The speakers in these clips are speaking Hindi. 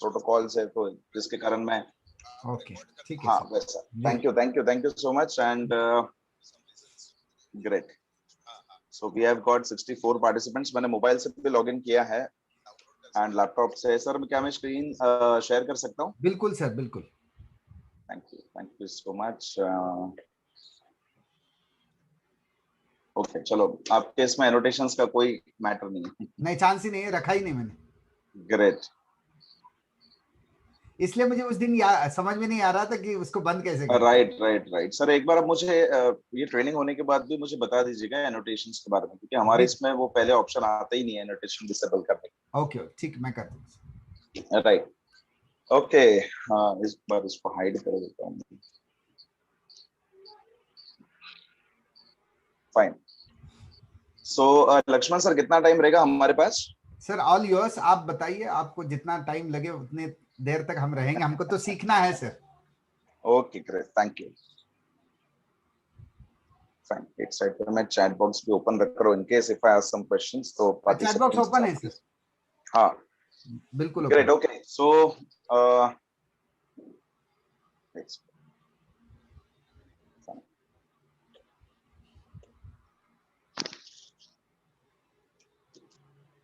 प्रोटोकॉल्स है, तो जिसके कारण मैं ओके ठीक है हाँ सर। वैसा। Thank you so much and great. So we have got 64 participants. मैंने मोबाइल से भी लॉगिन किया है एंड लैपटॉप से। सर क्या मैं स्क्रीन शेयर कर सकता हूँ? बिल्कुल सर बिल्कुल। Thank you so much. Okay चलो, आपके इसमें एनोटेशंस का कोई मैटर नहीं है? नहीं, चांस ही नहीं है, रखा ही नहीं मैंने। ग्रेट। इसलिए मुझे उस दिन समझ में नहीं आ रहा था कि उसको बंद कैसे करें। राइट सर, एक बार अब मुझे ये ट्रेनिंग होने के बाद भी मुझे बता दीजिएगा एनोटेशंस के बारे में, क्योंकि हमारे इसमें वो पहले ऑप्शन आता ही नहीं है एनोटेशन डिसेबल करने का। ओके ठीक, मैं कर दूंगा। Right okay. हाँ इस बार इसको हाइड कर देता हूँ। फाइन। सो लक्ष्मण सर कितना टाइम रहेगा हमारे पास? सर ऑल योर्स, आप बताइए, आपको जितना टाइम लगे उतने देर तक हम रहेंगे, हमको तो सीखना है sir. Okay great, thank you. Fine, एक साइड पर मैं चैट बॉक्स भी ओपन रख रहा हूं in case if I ask some questions, तो चैट बॉक्स पार्टिसिपेंट्स ओपन है सर? हाँ बिल्कुल great. Open. Okay so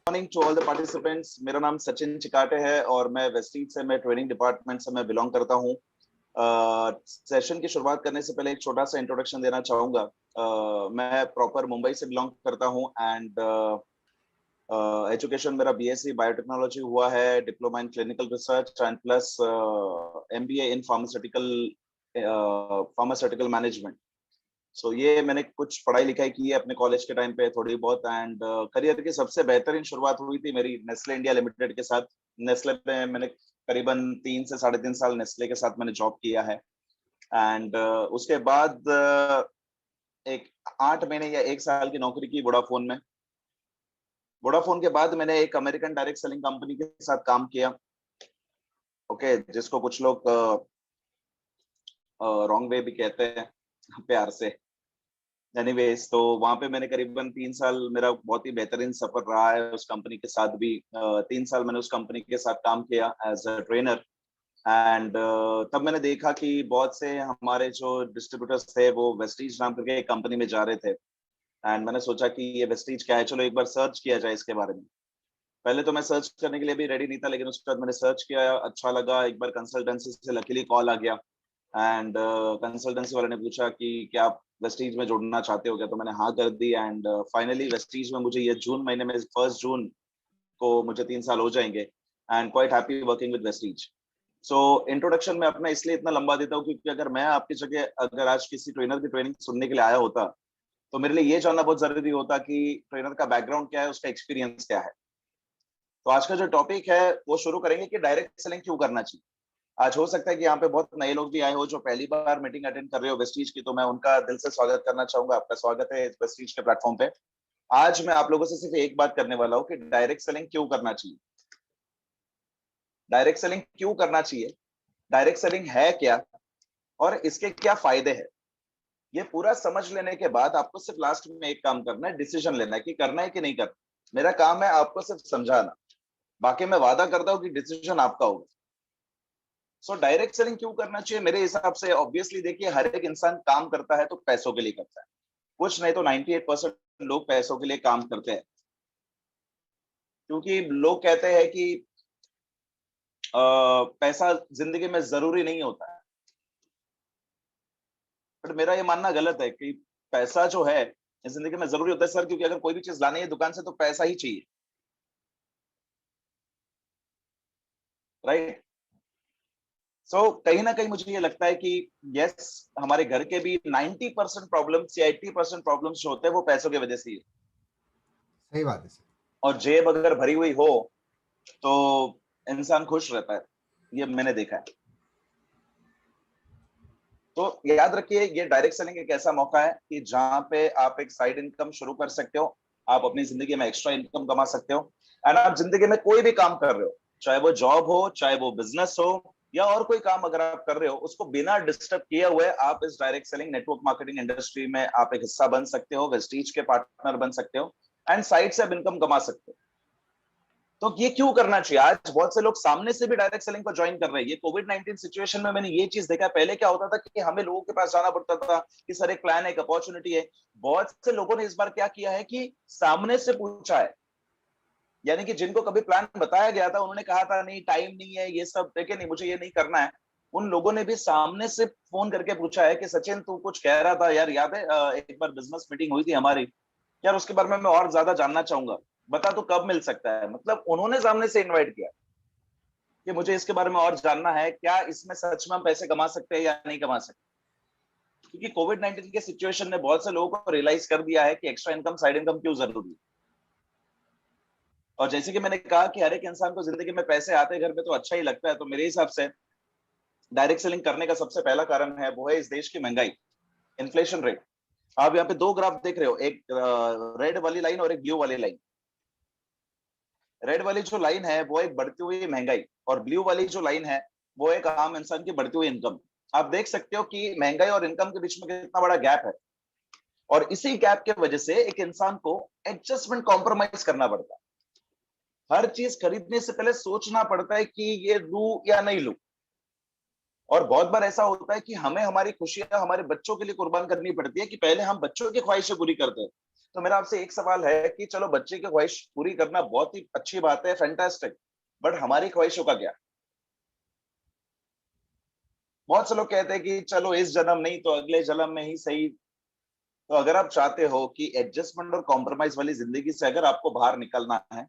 morning to all the participants. मेरा नाम सचिन चिकाटे है और मैं वेस्टीज से, मैं ट्रेनिंग डिपार्टमेंट से मैं बिलोंग करता हूँ। सेशन की शुरुआत करने से पहले एक छोटा सा इंट्रोडक्शन देना चाहूंगा। मैं प्रॉपर मुंबई से बिलोंग करता हूँ एंड एजुकेशन मेरा बीएससी बायोटेक्नोलॉजी हुआ है, diploma in clinical research and plus MBA in pharmaceutical management. So ये मैंने कुछ पढ़ाई लिखाई की है अपने कॉलेज के टाइम पे थोड़ी बहुत एंड करियर की सबसे बेहतरीन शुरुआत हुई थी मेरी नेस्ले इंडिया लिमिटेड के साथ। नेस्ले पे मैंने करीबन 3 से 3.5 साल नेस्ले के साथ मैंने जॉब किया है एंड उसके बाद एक 8 महीने या 1 साल की नौकरी की वोडाफोन में। वोडाफोन के बाद मैंने एक अमेरिकन डायरेक्ट सेलिंग कंपनी के साथ काम किया, ओके जिसको कुछ लोग रॉन्ग वे भी कहते हैं प्यार से। एनीवेज तो वहां पे मैंने करीबन 3 साल, मेरा बहुत ही बेहतरीन सफर रहा है उस कंपनी के साथ भी। 3 साल मैंने उस कंपनी के साथ काम किया एज अ ट्रेनर एंड तब मैंने देखा कि बहुत से हमारे जो डिस्ट्रीब्यूटर्स थे वो वेस्टीज नाम करके एक कंपनी में जा रहे थे एंड मैंने सोचा कि ये वेस्टीज क्या है, चलो एक बार सर्च किया जाए इसके बारे में। पहले तो मैं सर्च करने के लिए भी रेडी नहीं था, लेकिन उसके बाद मैंने सर्च किया, अच्छा लगा। एक बार कंसल्टेंसी से लकीली कॉल आ गया एंड कंसल्टेंसी वाले ने पूछा कि क्या आप वेस्टीज में जुड़ना चाहते हो क्या, तो मैंने हाँ कर दी एंड फाइनली वेस्टीज में मुझे ये जून महीने में 1 जून को मुझे 3 साल हो जाएंगे and quite happy working with Vestige. So introduction में अपना इसलिए इतना लंबा देता हूँ क्योंकि अगर मैं आपकी जगह अगर आज किसी ट्रेनर की ट्रेनिंग सुनने के लिए आया होता तो मेरे लिए ये जानना बहुत जरूरी होता कि ट्रेनर का बैकग्राउंड क्या है, उसका एक्सपीरियंस क्या है। तो आज का जो टॉपिक है वो शुरू करेंगे कि डायरेक्ट सेलिंग क्यों करना चाहिए। आज हो सकता है कि यहाँ पे बहुत नए लोग भी आए हो जो पहली बार मीटिंग अटेंड कर रहे हो वेस्टीज की, तो मैं उनका दिल से स्वागत करना चाहूंगा। आपका स्वागत है इस वेस्टीज के प्लेटफॉर्म पे। आज मैं आप लोगों से सिर्फ एक बात करने वाला हूँ कि डायरेक्ट सेलिंग क्यों करना चाहिए। डायरेक्ट सेलिंग क्यों करना चाहिए, डायरेक्ट सेलिंग है क्या और इसके क्या फायदे हैं, ये पूरा समझ लेने के बाद आपको सिर्फ लास्ट में एक काम करना है, डिसीजन लेना है कि करना है कि नहीं करना। मेरा काम है आपको सिर्फ समझाना, बाकी मैं वादा करता हूँ कि डिसीजन आपका होगा। सो डायरेक्ट सेलिंग क्यों करना चाहिए मेरे हिसाब से, ऑब्वियसली देखिए हर एक इंसान काम करता है तो पैसों के लिए करता है, कुछ नहीं तो 98% लोग पैसों के लिए काम करते हैं। क्योंकि लोग कहते हैं कि पैसा जिंदगी में जरूरी नहीं होता है, बट मेरा ये मानना गलत है कि पैसा जो है जिंदगी में जरूरी होता है सर, क्योंकि अगर कोई भी चीज लानी है दुकान से तो पैसा ही चाहिए, राइट। सो कहीं ना कहीं मुझे ये लगता है कि यस, हमारे घर के भी 90% प्रॉब्लम्स या 80% प्रॉब्लम्स जो होते हैं वो पैसों की वजह से ही है। सही बात है सर। और जेब अगर भरी हुई हो तो इंसान खुश रहता है, ये मैंने देखा है। तो याद रखिए ये डायरेक्ट सेलिंग एक ऐसा मौका है कि जहां पे आप एक साइड इनकम शुरू कर सकते हो, आप अपनी जिंदगी में एक्स्ट्रा इनकम कमा सकते हो एंड आप जिंदगी में कोई भी काम कर रहे हो, चाहे वो जॉब हो, चाहे वो बिजनेस हो या और कोई काम अगर आप कर रहे हो, उसको बिना डिस्टर्ब किए हुए आप इस direct selling network marketing industry में आप एक हिस्सा बन सकते हो, वेस्टीज के पार्टनर बन सकते हो एंड साइड से आप इनकम कमा सकते हो। तो ये क्यों करना चाहिए? आज बहुत से लोग सामने से भी डायरेक्ट सेलिंग को ज्वाइन कर रहे हैं। ये कोविड-19 सिचुएशन में मैंने ये चीज देखा। पहले क्या होता था कि हमें लोगों के पास जाना पड़ता था कि सर एक प्लान है, एक अपॉर्चुनिटी है। बहुत से लोगों ने इस बार क्या किया है कि सामने से पूछा है, यानी कि जिनको कभी प्लान बताया गया था उन्होंने कहा था नहीं टाइम नहीं है, ये सब देखे नहीं, मुझे ये नहीं करना है, उन लोगों ने भी सामने से फोन करके पूछा है कि सचिन तू कुछ कह रहा था यार, याद है एक बार बिजनेस मीटिंग हुई थी हमारी यार, उसके बारे में मैं और ज्यादा जानना चाहूंगा, बता तू कब मिल सकता है। मतलब उन्होंने सामने से इन्वाइट किया कि मुझे इसके बारे में और जानना है, क्या इसमें सच में हम पैसे कमा सकते हैं या नहीं कमा सकते। क्योंकि कोविड-19 के सिचुएशन ने बहुत से लोगों को रियलाइज कर दिया है कि एक्स्ट्रा इनकम, साइड इनकम क्यों जरूरी है। और जैसे कि मैंने कहा कि हर एक इंसान को जिंदगी में पैसे आते घर में तो अच्छा ही लगता है, तो मेरे हिसाब से डायरेक्ट सेलिंग करने का सबसे पहला कारण है वो है इस देश की महंगाई, इन्फ्लेशन रेट। आप यहाँ पे दो ग्राफ देख रहे हो, एक रेड वाली लाइन और एक ब्लू वाली लाइन। रेड वाली जो लाइन है वो एक बढ़ती हुई महंगाई, और ब्लू वाली जो लाइन है वो एक आम इंसान की बढ़ती हुई इनकम। आप देख सकते हो कि महंगाई और इनकम के बीच में कितना बड़ा गैप है, और इसी गैप की वजह से एक इंसान को एडजस्टमेंट, कॉम्प्रोमाइज करना पड़ता है। हर चीज खरीदने से पहले सोचना पड़ता है कि ये लूं या नहीं लूं। और बहुत बार ऐसा होता है कि हमें हमारी खुशियां हमारे बच्चों के लिए कुर्बान करनी पड़ती है कि पहले हम बच्चों की ख्वाहिशें पूरी करते हैं। तो मेरा आपसे एक सवाल है कि चलो बच्चे की ख्वाहिश पूरी करना बहुत ही अच्छी बात है, फैंटास्टिक, बट हमारी ख्वाहिशों का क्या? बहुत से लोग कहते हैं कि चलो इस जन्म नहीं तो अगले जन्म में ही सही। तो अगर आप चाहते हो कि एडजस्टमेंट और कॉम्प्रोमाइज वाली जिंदगी से अगर आपको बाहर निकलना है,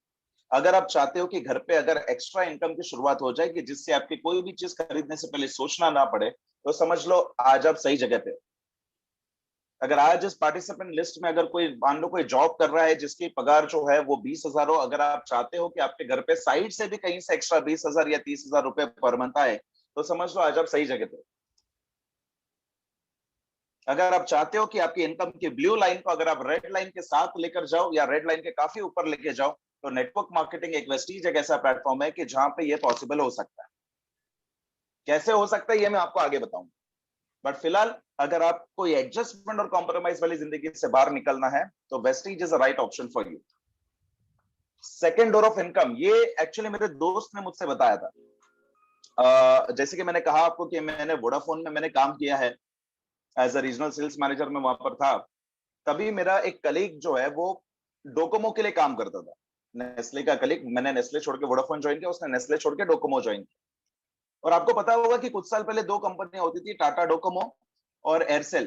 अगर आप चाहते हो कि घर पे अगर एक्स्ट्रा इनकम की शुरुआत हो जाए कि जिससे आपकी कोई भी चीज खरीदने से पहले सोचना ना पड़े, तो समझ लो आज आप सही जगह पे हो। अगर आज इस पार्टिसिपेंट लिस्ट में अगर कोई मान लो कोई जॉब कर रहा है जिसकी पगार जो है वो 20,000 हो, अगर आप चाहते हो कि आपके घर पे साइड से भी कहीं से एक्स्ट्रा 20,000 या 30,000 रुपए पर मंथ आए, तो समझ लो आज आप सही जगह पे हो। अगर आप चाहते हो कि आपकी इनकम की ब्लू लाइन को अगर आप रेड लाइन के साथ लेकर जाओ या रेड लाइन के काफी ऊपर लेके जाओ, तो नेटवर्क मार्केटिंग एक वेस्टीज एक ऐसा प्लेटफॉर्म है कि जहां पे ये पॉसिबल हो सकता है। कैसे हो सकता है ये मैं आपको आगे बताऊंगा, बट फिलहाल अगर आपको ये एडजस्टमेंट और कॉम्प्रोमाइज वाली जिंदगी से बाहर निकलना है तो Vestige is a right option for you. Second door of income, ये एक्चुअली मेरे दोस्त ने मुझसे बताया था। जैसे कि मैंने कहा आपको कि मैंने वोडाफोन में मैंने काम किया है, as a regional sales manager में वहां पर था। तभी मेरा एक कलीग जो है वो डोकोमो के लिए काम करता था, नेस्ले का कलीग। मैंने नेस्ले छोड़ के वोडाफोन ज्वाइन किया, उसने नेस्ले छोड़ के डोकोमो ज्वाइन किया। और आपको पता होगा कि कुछ साल पहले दो कंपनियां होती थी, टाटा डोकोमो और एयरसेल।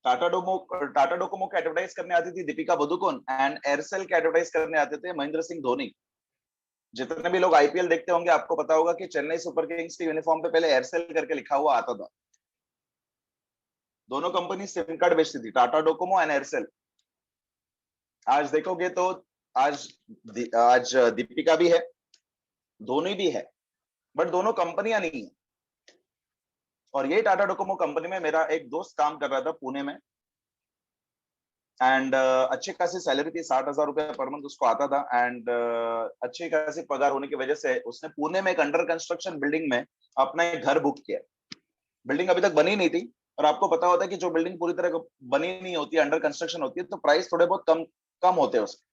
टाटा डोकोमो के एडवर्टाइज करने आती थी दीपिका पादुकोण, एंड एयरसेल के एडवर्टाइज करने आते थे महेंद्र सिंह धोनी। जितने भी लोग आईपीएल देखते होंगे आपको पता होगा कि चेन्नई सुपर किंग्स के यूनिफॉर्म पे पहले एयरसेल करके लिखा हुआ आता था। दोनों कंपनी सिम कार्ड बेचती थी, टाटा डोकोमो एंड एयरसेल। आज देखोगे तो आज आज दीपिका भी है, धोनी भी है, बट दोनों कंपनियां नहीं है। और ये टाटा डोकोमो कंपनी में मेरा एक दोस्त काम कर रहा था पुणे में, एंड अच्छी खासी सैलरी थी, 60,000 रुपए पर मंथ उसको आता था। एंड अच्छी खासी पगार होने की वजह से उसने पुणे में एक अंडर कंस्ट्रक्शन बिल्डिंग में अपना एक घर बुक किया। बिल्डिंग अभी तक बनी नहीं थी, और आपको पता होता है कि जो बिल्डिंग पूरी तरह बनी नहीं होती, अंडर कंस्ट्रक्शन होती है, तो प्राइस थोड़े बहुत कम कम होते हैं उसके।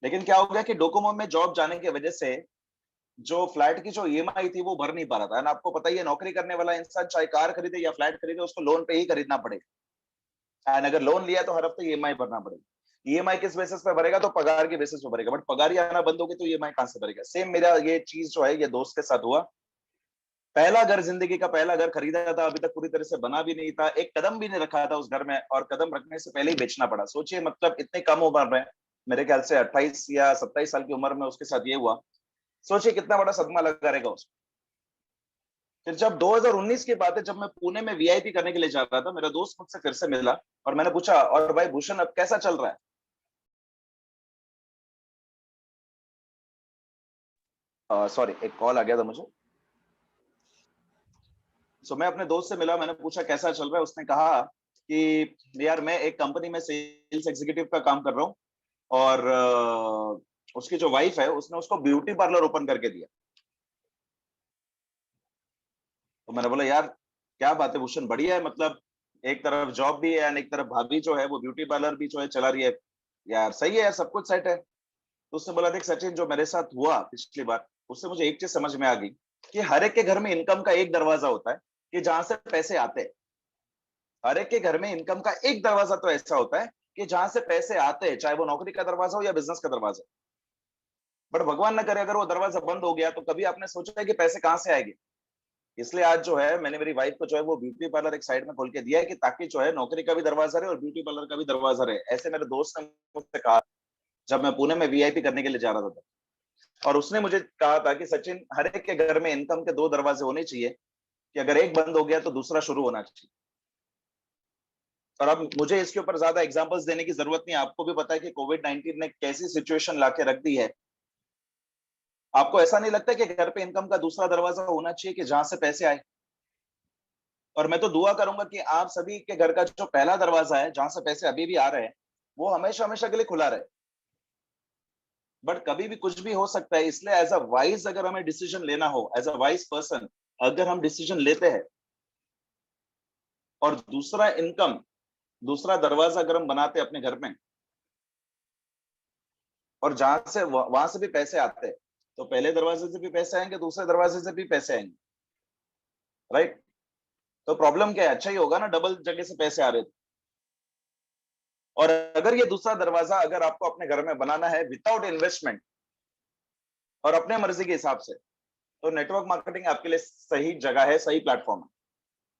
लेकिन क्या हो गया कि डोकोमो में जॉब जाने की वजह से जो फ्लैट की जो ईएमआई थी वो भर नहीं पा रहा था। एंड आपको पता ही है नौकरी करने वाला इंसान चाहे कार खरीदे या फ्लैट खरीदे उसको लोन पे ही खरीदना पड़ेगा। एंड अगर लोन लिया तो हर हफ्ते ईएमआई भरना पड़ेगा। ईएमआई किस बेसिस पे भरेगा? तो पगार के बेसिस पे भरेगा, बट पगार ही आना बंद होगी तो ईएमआई कहां से भरेगा? सेम मेरा ये चीज जो है ये दोस्त के साथ हुआ। पहला घर, जिंदगी का पहला घर खरीदा था, अभी तक पूरी तरह से बना भी नहीं था, एक कदम भी नहीं रखा था उस घर में, और कदम रखने से पहले ही बेचना पड़ा। सोचिए, मतलब इतने कम उम्र में, मेरे ख्याल से 28 या 27 साल की उम्र में उसके साथ ये हुआ। सोचिए कितना बड़ा सदमा लगा रहेगा उसको। फिर जब 2019 की बात है, जब मैं पुणे में वीआईपी करने के लिए जा रहा था, मेरा दोस्त मुझसे फिर से मिला और मैंने पूछा, और भाई भूषण अब कैसा चल रहा है? सॉरी, एक कॉल आ गया था मुझे। सो मैं अपने दोस्त से मिला, मैंने पूछा कैसा चल रहा है। उसने कहा कि यार मैं एक कंपनी में सेल्स एग्जीक्यूटिव का काम कर रहा हूँ, और उसकी जो वाइफ है उसने उसको ब्यूटी पार्लर ओपन करके दिया। तो मैंने बोला यार क्या बात है भूषण, बढ़िया है, मतलब एक तरफ जॉब भी है एंड एक तरफ भाभी जो है वो ब्यूटी पार्लर भी जो है चला रही है, यार सही है यार, सब कुछ सेट है। तो उसने बोला, देख सचिन, जो मेरे साथ हुआ पिछली बार, उससे मुझे एक चीज समझ में आ गई कि हर एक के घर में इनकम का एक दरवाजा होता है कि जहां से पैसे आते हैं। हर एक के घर में इनकम का एक दरवाजा तो ऐसा होता है कि जहां से पैसे आते हैं, चाहे वो नौकरी का दरवाजा हो या बिजनेस का दरवाजा। बट भगवान ना करे अगर वो दरवाजा बंद हो गया, तो कभी आपने सोचा है कि पैसे कहां से आएंगे? इसलिए आज जो है मैंने मेरी वाइफ को जो है वो ब्यूटी पार्लर एक साइड में खोल के दिया है, कि ताकि जो है नौकरी का भी दरवाजा रहे और ब्यूटी पार्लर का भी दरवाजा रहे। ऐसे मेरे दोस्त ने मुझसे कहा जब मैं पुणे में वीआईपी करने के लिए जा रहा था, और उसने मुझे कहा था कि सचिन, हर एक के घर में इनकम के दो दरवाजे होने चाहिए, कि अगर एक बंद हो गया तो दूसरा शुरू होना चाहिए। और अब मुझे इसके ऊपर ज्यादा एग्जांपल्स देने की जरूरत नहीं है, आपको भी पता है कि कोविड-19 ने कैसी सिचुएशन लाके रख दी है। आपको ऐसा नहीं लगता कि घर पे इनकम का दूसरा दरवाजा होना चाहिए कि जहां से पैसे आए? और मैं तो दुआ करूंगा कि आप सभी के घर का जो पहला दरवाजा है, जहां से पैसे अभी भी आ रहे हैं, वो हमेशा हमेशा के लिए खुला रहे। बट कभी भी कुछ भी हो सकता है, इसलिए एज अ वाइज अगर हमें डिसीजन लेना हो, एज अ वाइज पर्सन अगर हम डिसीजन लेते हैं और दूसरा इनकम, दूसरा दरवाजा अगर हम बनाते हैं अपने घर में, और जहां से वहां से भी पैसे आते हैं, तो पहले दरवाजे से भी पैसे आएंगे, दूसरे दरवाजे से भी पैसे आएंगे, राइट? तो प्रॉब्लम क्या है? अच्छा ही होगा ना, डबल जगह से पैसे आ रहे थे। और अगर ये दूसरा दरवाजा अगर आपको अपने घर में बनाना है विदाउट इन्वेस्टमेंट और अपने मर्जी के हिसाब से, तो नेटवर्क मार्केटिंग आपके लिए सही जगह है, सही प्लेटफॉर्म है,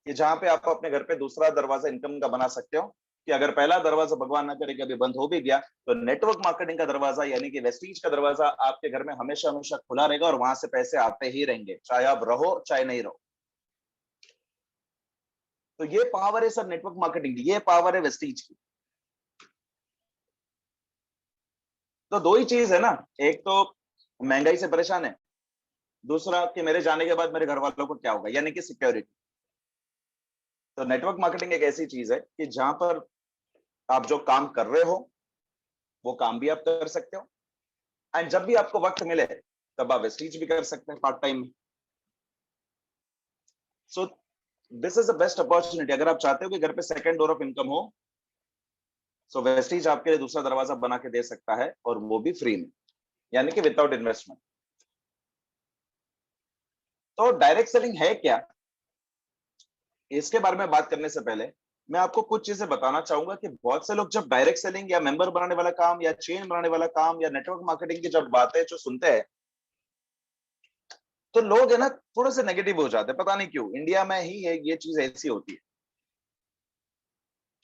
कि जहां पे आप अपने घर पे दूसरा दरवाजा इनकम का बना सकते हो। कि अगर पहला दरवाजा भगवान ना करे कभी बंद हो भी गया, तो नेटवर्क मार्केटिंग का दरवाजा यानी कि वेस्टीज का दरवाजा आपके घर में हमेशा हमेशा खुला रहेगा, और वहां से पैसे आते ही रहेंगे, चाहे आप रहो चाहे नहीं रहो। तो ये पावर है सर नेटवर्क मार्केटिंग की, ये पावर है वेस्टीज की। तो दो ही चीज है ना, एक तो महंगाई से परेशान है, दूसरा कि मेरे जाने के बाद मेरे घर वालों को क्या होगा, यानी कि सिक्योरिटी। तो नेटवर्क मार्केटिंग एक ऐसी चीज है कि जहां पर आप जो काम कर रहे हो वो काम भी आप कर सकते हो, एंड जब भी आपको वक्त मिले तब आप वेस्टीज भी कर सकते हैं पार्ट टाइम में। So this is the best opportunity. अगर आप चाहते हो कि घर पे सेकंड डोर ऑफ इनकम हो, सो वेस्टीज आपके लिए दूसरा दरवाजा बना के दे सकता है, और वो भी फ्री में, यानी कि विदाउट इन्वेस्टमेंट। तो डायरेक्ट सेलिंग है क्या, इसके बारे में बात करने से पहले मैं आपको कुछ चीजें बताना चाहूंगा कि बहुत से लोग जब डायरेक्ट सेलिंग या मेंबर बनाने वाला काम या चेन बनाने वाला काम या नेटवर्क मार्केटिंग की जब बातें जो सुनते हैं, तो लोग है ना थोड़े से नेगेटिव हो जाते हैं, पता नहीं क्यों। इंडिया में ही ये चीज ऐसी होती है।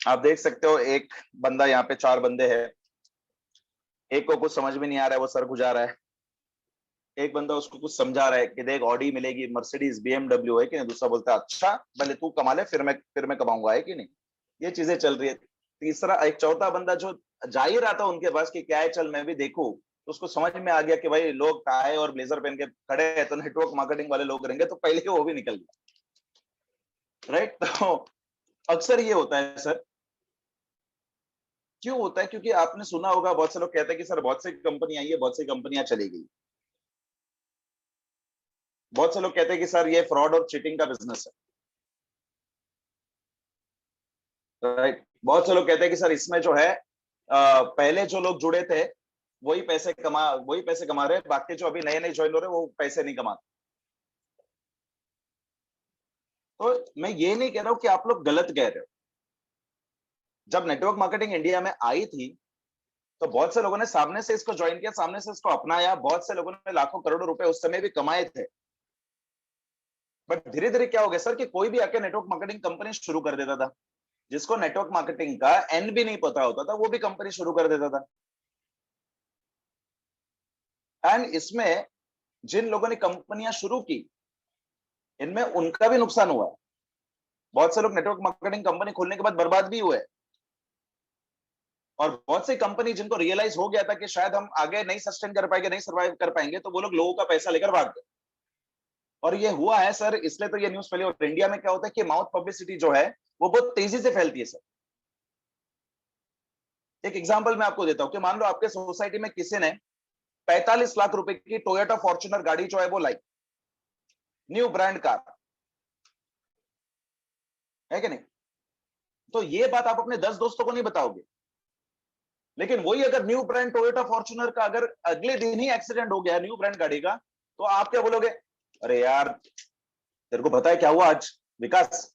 आप देख सकते हो, एक बंदा यहाँ पे, चार बंदे हैं, एक को कुछ समझ में नहीं आ रहा है, वो सर खुजा रहा है। एक बंदा उसको कुछ समझा रहा है कि देख ऑडी मिलेगी, मर्सिडीज, बीएमडब्ल्यू है कि नहीं। दूसरा बोलता है अच्छा पहले तू कमा ले, फिर मैं कमाऊंगा, है कि नहीं। ये चीजें चल रही है। तीसरा, एक चौथा बंदा जो जा ही रहा था उनके पास कि क्या है, चल मैं भी देखूं, तो उसको समझ में आ गया कि भाई लोग टाई और ब्लेजर पहन के खड़े हैं, तो नेटवर्क मार्केटिंग वाले लोग रहेंगे, तो पहले वो भी निकल गया, राइट। तो अक्सर ये होता है सर। क्यों होता है? क्योंकि आपने सुना होगा, बहुत से लोग कहते हैं कि सर बहुत सी कंपनी आई है, बहुत सी कंपनियां चली गई। बहुत से लोग कहते हैं कि सर ये फ्रॉड और चीटिंग का बिजनेस है, राइट। बहुत से लोग कहते हैं कि सर इसमें जो है पहले जो लोग जुड़े थे वही पैसे कमा रहे हैं, बाकी जो अभी नए नए ज्वाइन हो रहे हैं वो पैसे नहीं कमाते। तो मैं ये नहीं कह रहा हूं कि आप लोग गलत कह रहे हो। जब नेटवर्क मार्केटिंग इंडिया में आई थी, तो बहुत से लोगों ने सामने से इसको ज्वाइन किया, सामने से इसको अपनाया, बहुत से लोगों ने लाखों करोड़ों रुपए उस समय भी कमाए थे। बट धीरे धीरे क्या हो गया सर कि कोई भी आके नेटवर्क मार्केटिंग कंपनी शुरू कर देता था। जिसको नेटवर्क मार्केटिंग का एन भी नहीं पता होता था, वो भी कंपनी शुरू कर देता था। एंड इसमें जिन लोगों ने कंपनियां शुरू की, इनमें उनका भी नुकसान हुआ है। बहुत से लोग नेटवर्क मार्केटिंग कंपनी खोलने के बाद बर्बाद भी हुए, और बहुत सी कंपनी जिनको रियलाइज हो गया था कि शायद हम आगे नहीं सस्टेन कर पाएंगे, नहीं सर्वाइव कर पाएंगे, तो वो लोग लोगों का पैसा लेकर भाग गए। और ये हुआ है सर, इसलिए तो ये न्यूज फैली। और इंडिया में क्या होता है कि माउथ पब्लिसिटी जो है वो बहुत तेजी से फैलती है सर। एक एग्जांपल मैं आपको देता हूं कि मान लो आपके सोसाइटी में किसी ने 45 लाख रुपए की टोयोटा फॉर्च्यूनर गाड़ी जो है वो लाई, न्यू ब्रांड कार, है कि नहीं। तो ये बात आप अपने 10 दोस्तों को नहीं बताओगे, लेकिन वही अगर न्यू ब्रांड टोयोटा फॉर्च्यूनर का अगर अगले दिन ही एक्सीडेंट हो गया न्यू ब्रांड गाड़ी का, तो आप क्या बोलोगे? अरे यार, तेरे को पता है क्या हुआ आज विकास?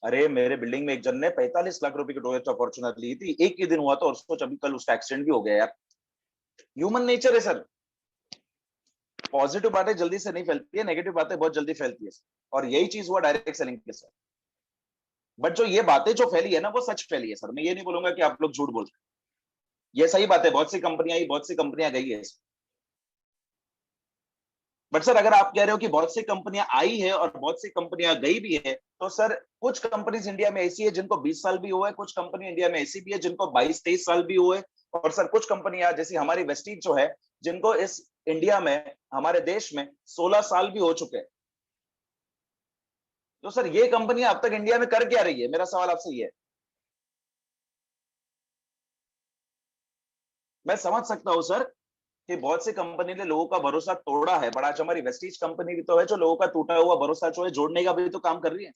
अरे मेरे बिल्डिंग में एक जन ने 45 लाख रुपए की टोयोटा फॉर्च्यूनर ली थी, एक ही दिन हुआ था, और सोच अभी कल उसका एक्सीडेंट भी हो गया यार। ह्यूमन नेचर है सर। पॉजिटिव बातें जल्दी से नहीं फैलती है, नेगेटिव बातें बहुत जल्दी फैलती है, और यही चीज हुआ डायरेक्ट सेलिंग के साथ। बट जो ये बातें जो फैली है ना, वो सच फैली है सर। मैं ये नहीं बोलूंगा कि आप लोग झूठ बोल रहे हैं। ये सही बात है, बहुत सी कंपनियां आई, बहुत सी कंपनियां गई है। बट सर अगर आप कह रहे हो कि बहुत सी कंपनियां आई है और बहुत सी कंपनियां गई भी है, तो सर कुछ कंपनीज इंडिया में ऐसी है जिनको 20 साल भी हुए, कुछ कंपनी इंडिया में ऐसी भी है जिनको 22-23 साल भी हुए, और सर कुछ कंपनियां जैसी हमारी वेस्टीज जो है, जिनको इस इंडिया में, हमारे देश में 16 साल भी हो चुके हैं। तो सर ये कंपनियां अब तक इंडिया में कर क्या रही है? मेरा सवाल आपसे ये है। मैं समझ सकता हूं सर कि बहुत सी कंपनी ने लोगों का भरोसा तोड़ा है, बट आज हमारी वेस्टीज कंपनी भी तो है जो लोगों का टूटा हुआ भरोसा जो है जोड़ने का भी तो काम कर रही है।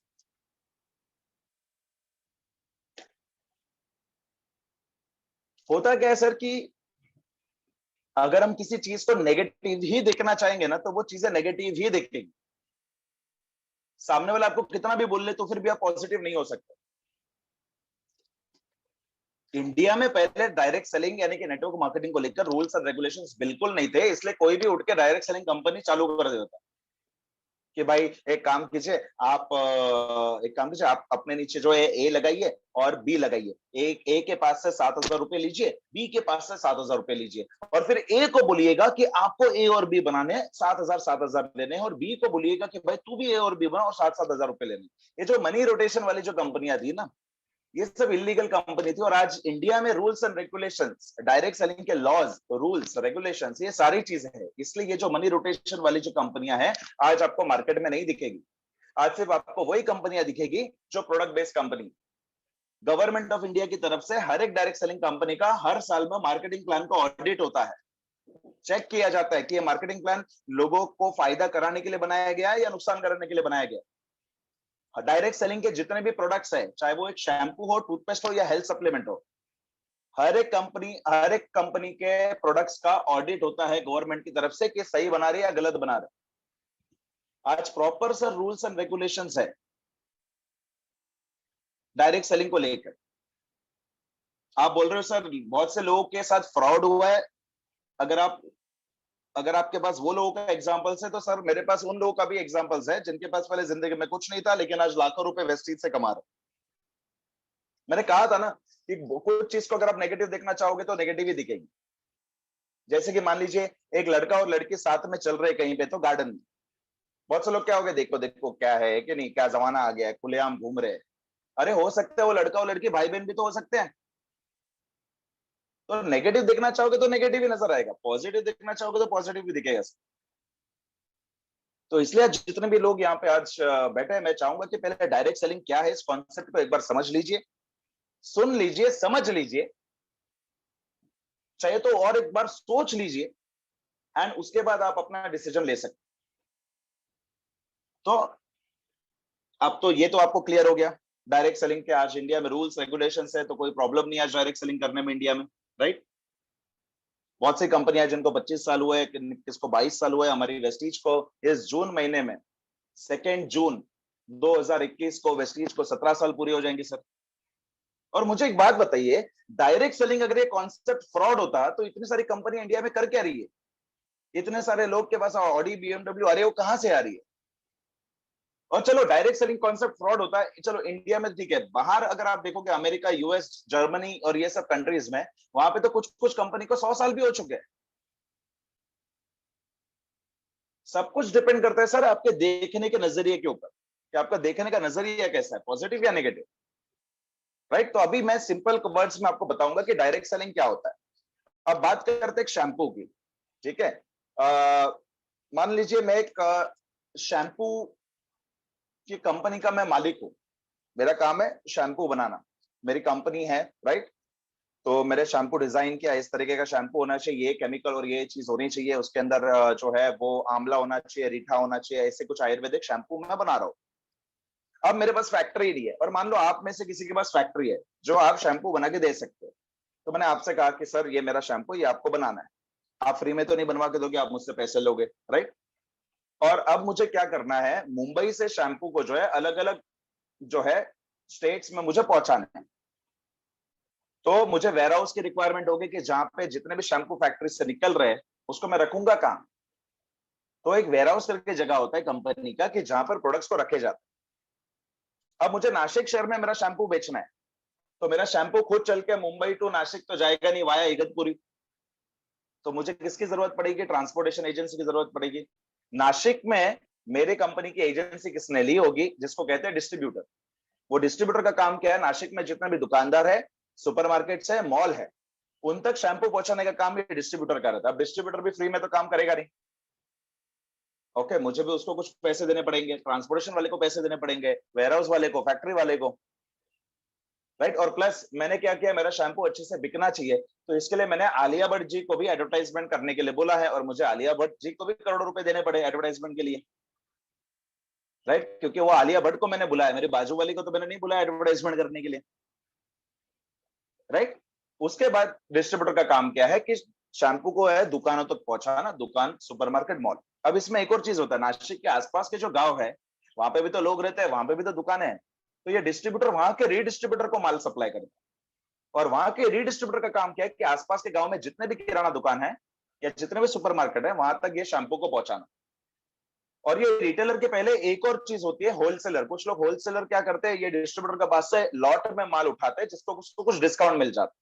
होता क्या है सर कि अगर हम किसी चीज को नेगेटिव ही देखना चाहेंगे ना, तो वो चीजें नेगेटिव ही दिखेंगी। सामने वाला आपको कितना भी बोल ले तो फिर भी आप पॉजिटिव नहीं हो सकते। इंडिया में पहले डायरेक्ट सेलिंग यानी कि नेटवर्क मार्केटिंग को लेकर रूल्स एंड रेगुलेशंस बिल्कुल नहीं थे, इसलिए कोई भी उठ के डायरेक्ट सेलिंग कंपनी चालू कर देता कि भाई एक काम कीजिए आप, आप अपने नीचे जो है ए लगाइए और बी लगाइए। ए के पास से 7,000 रुपए लीजिए, बी के पास से 7,000 रुपए लीजिए, और फिर ए को बोलिएगा कि आपको ए और बी बनाने 7,000 लेने हैं, और बी को बोलिएगा कि भाई तू भी ए और बी बना और 7,000 रुपए लेने। ये जो मनी रोटेशन वाली जो कंपनियां थी ना, ये सब इलीगल कंपनी थी। और आज इंडिया में rules and regulations, direct selling के लॉज, रूल्स, रेगुलेशंस, ये सारी चीजें हैं। इसलिए ये जो मनी रोटेशन वाली जो कंपनियां हैं, आज आपको मार्केट में नहीं दिखेगी। आज सिर्फ आपको वही कंपनियां दिखेगी जो product based company. Government of India की तरफ से हर एक डायरेक्ट सेलिंग कंपनी का हर साल में मार्केटिंग प्लान का ऑडिट होता है। चेक किया जाता है कि ये मार्केटिंग प्लान लोगों को फायदा कराने के लिए बनाया गया है या नुकसान कराने के लिए बनाया गया है। डायरेक्ट सेलिंग के जितने भी प्रोडक्ट्स हैं, चाहे वो एक शैम्पू हो, टूथपेस्ट हो या हेल्थ सप्लीमेंट हो, हर एक कंपनी के प्रोडक्ट्स का ऑडिट होता है गवर्नमेंट की तरफ से कि सही बना रहे या गलत बना रहे। आज proper sir rules and regulations है डायरेक्ट सेलिंग को लेकर। आप बोल रहे हो सर बहुत से लोगों के साथ फ्रॉड हुआ है। अगर आप अगर आपके पास वो लोगों का एग्जांपल्स है, तो सर मेरे पास उन लोगों का भी एग्जांपल्स है जिनके पास पहले जिंदगी में कुछ नहीं था, लेकिन आज लाखों रुपए वेस्टीज से कमा रहे। मैंने कहा था ना कि कुछ चीज को अगर आप नेगेटिव देखना चाहोगे तो नेगेटिव ही दिखेगी। जैसे कि मान लीजिए एक लड़का और लड़की साथ में चल रहे कहीं पे, तो गार्डन में बहुत से लोग क्या हो गए, देखो देखो क्या है कि नहीं, क्या जमाना आ गया है, खुलेआम घूम रहे हैं। अरे हो सकता है वो लड़का और लड़की भाई बहन भी तो हो सकते हैं। तो नेगेटिव देखना चाहोगे तो नेगेटिव ही नजर आएगा, पॉजिटिव देखना चाहोगे तो पॉजिटिव भी दिखेगा। तो इसलिए जितने भी लोग यहाँ पे आज बैठे हैं, मैं चाहूंगा कि पहले डायरेक्ट सेलिंग क्या है, इस कॉन्सेप्ट को एक बार समझ लीजिए, सुन लीजिए, समझ लीजिए, चाहे तो और एक बार सोच लीजिए, एंड उसके बाद आप अपना डिसीजन ले सकते। तो अब तो ये तो आपको क्लियर हो गया डायरेक्ट सेलिंग के आज इंडिया में रूल्स रेगुलेशंस है, तो कोई प्रॉब्लम नहीं आज डायरेक्ट सेलिंग करने में इंडिया में, राइट। बहुत सी कंपनियां जिनको 25 साल हुए, किसको 22 साल हुए। हमारी वेस्टीज को इस जून महीने में 2 जून 2021 को वेस्टीज को 17 साल पूरी हो जाएंगे सर। और मुझे एक बात बताइए, डायरेक्ट सेलिंग अगर ये कॉन्सेप्ट फ्रॉड होता तो इतनी सारी कंपनियां इंडिया में कर क्या रही है? इतने सारे लोग के पास ऑडी बीएमडब्ल्यू, अरे वो कहां से आ रही है? और चलो डायरेक्ट सेलिंग कॉन्सेप्ट फ्रॉड होता है, चलो इंडिया में ठीक है, बाहर अगर आप देखोगे अमेरिका, यूएस, जर्मनी और ये सब कंट्रीज में, वहां पे तो कुछ कुछ कंपनी को 100 साल भी हो चुके हैं। सब कुछ डिपेंड करता है सर आपके देखने के नजरिए के ऊपर, कि आपका देखने का नजरिया कैसा है, पॉजिटिव या नेगेटिव, राइट। तो अभी मैं सिंपल वर्ड्स में आपको बताऊंगा कि डायरेक्ट सेलिंग क्या होता है। अब बात करते हैं शैम्पू की, ठीक है। मान लीजिए मैं एक शैम्पू की कंपनी का मैं मालिक हूं, मेरा काम है शैम्पू बनाना, मेरी कंपनी है, राइट। तो मेरे शैम्पू डिजाइन किया, इस तरीके का शैम्पू होना चाहिए, ये केमिकल और ये चीज होनी चाहिए, उसके अंदर जो है वो आंवला होना चाहिए, रीठा होना चाहिए, ऐसे कुछ आयुर्वेदिक शैम्पू मैं बना रहा हूँ। अब मेरे पास फैक्ट्री नहीं है, और मान लो आप में से किसी के पास फैक्ट्री है जो आप शैम्पू बना के दे सकते हो, तो मैंने आपसे कहा कि सर ये मेरा शैम्पू, ये आपको बनाना है, आप फ्री में तो नहीं बनवा के दोगे, आप मुझसे पैसे लोगे, राइट? और अब मुझे क्या करना है, मुंबई से शैम्पू को जो है अलग अलग जो है स्टेट्स में मुझे पहुंचाना है। तो मुझे वेयर हाउस की रिक्वायरमेंट होगी कि जहां पे जितने भी शैम्पू फैक्ट्री से निकल रहे हैं उसको मैं रखूंगा कहां। तो एक वेयर हाउस करके जगह होता है कंपनी का कि जहां पर प्रोडक्ट्स को रखे जाते हैं। अब मुझे नासिक शहर में मेरा शैम्पू बेचना है, तो मेरा शैम्पू खुद चल के मुंबई टू नासिक तो जाएगा नहीं वाया इगतपुरी। तो मुझे किसकी जरूरत पड़ेगी, ट्रांसपोर्टेशन एजेंसी की जरूरत पड़ेगी। नासिक में मेरी कंपनी की एजेंसी किसने ली होगी, जिसको कहते हैं डिस्ट्रीब्यूटर। वो डिस्ट्रीब्यूटर का काम क्या है, नासिक में जितने भी दुकानदार है, सुपरमार्केट्स है, मॉल है, उन तक शैम्पू पहुंचाने का काम ये डिस्ट्रीब्यूटर का रहता है। अब डिस्ट्रीब्यूटर भी फ्री में तो काम करेगा नहीं, ओके, मुझे भी उसको कुछ पैसे देने पड़ेंगे, ट्रांसपोर्टेशन वाले को पैसे देने पड़ेंगे, वेयर हाउस वाले को, फैक्ट्री वाले को, राइट। और प्लस मैंने क्या किया, मेरा शैम्पू अच्छे से बिकना चाहिए, तो इसके लिए मैंने आलिया भट्ट जी को भी एडवर्टाइजमेंट करने के लिए बोला है, और मुझे आलिया भट्ट जी को भी करोड़ों रुपए देने पड़े एडवर्टाइजमेंट के लिए, राइट, क्योंकि वो आलिया भट्ट को मैंने बुलाया, मेरी बाजू वाली को तो मैंने नहीं बुलाया एडवर्टाइजमेंट करने के लिए, राइट। उसके बाद डिस्ट्रीब्यूटर का काम क्या है कि शैम्पू को है दुकानों तक पहुंचाना, दुकान, सुपरमार्केट, मॉल। अब इसमें एक और चीज होता है, नासिक के आसपास के जो गांव है वहां पे भी तो लोग रहते हैं, वहां पे भी तो दुकानें हैं, तो ये डिस्ट्रीब्यूटर वहां के रीडिस्ट्रीब्यूटर को माल सप्लाई करता है। और वहां के रीडिस्ट्रीब्यूटर का काम क्या है कि आसपास के गांव में जितने भी किराना दुकान है या जितने भी सुपरमार्केट है वहां तक ये शैम्पू को पहुंचाना। और ये रिटेलर के पहले एक और चीज होती है, होलसेलर। कुछ लोग होलसेलर क्या करते हैं, ये डिस्ट्रीब्यूटर के पास से लॉट में माल उठाते हैं जिसको उसको कुछ डिस्काउंट मिल जाता है।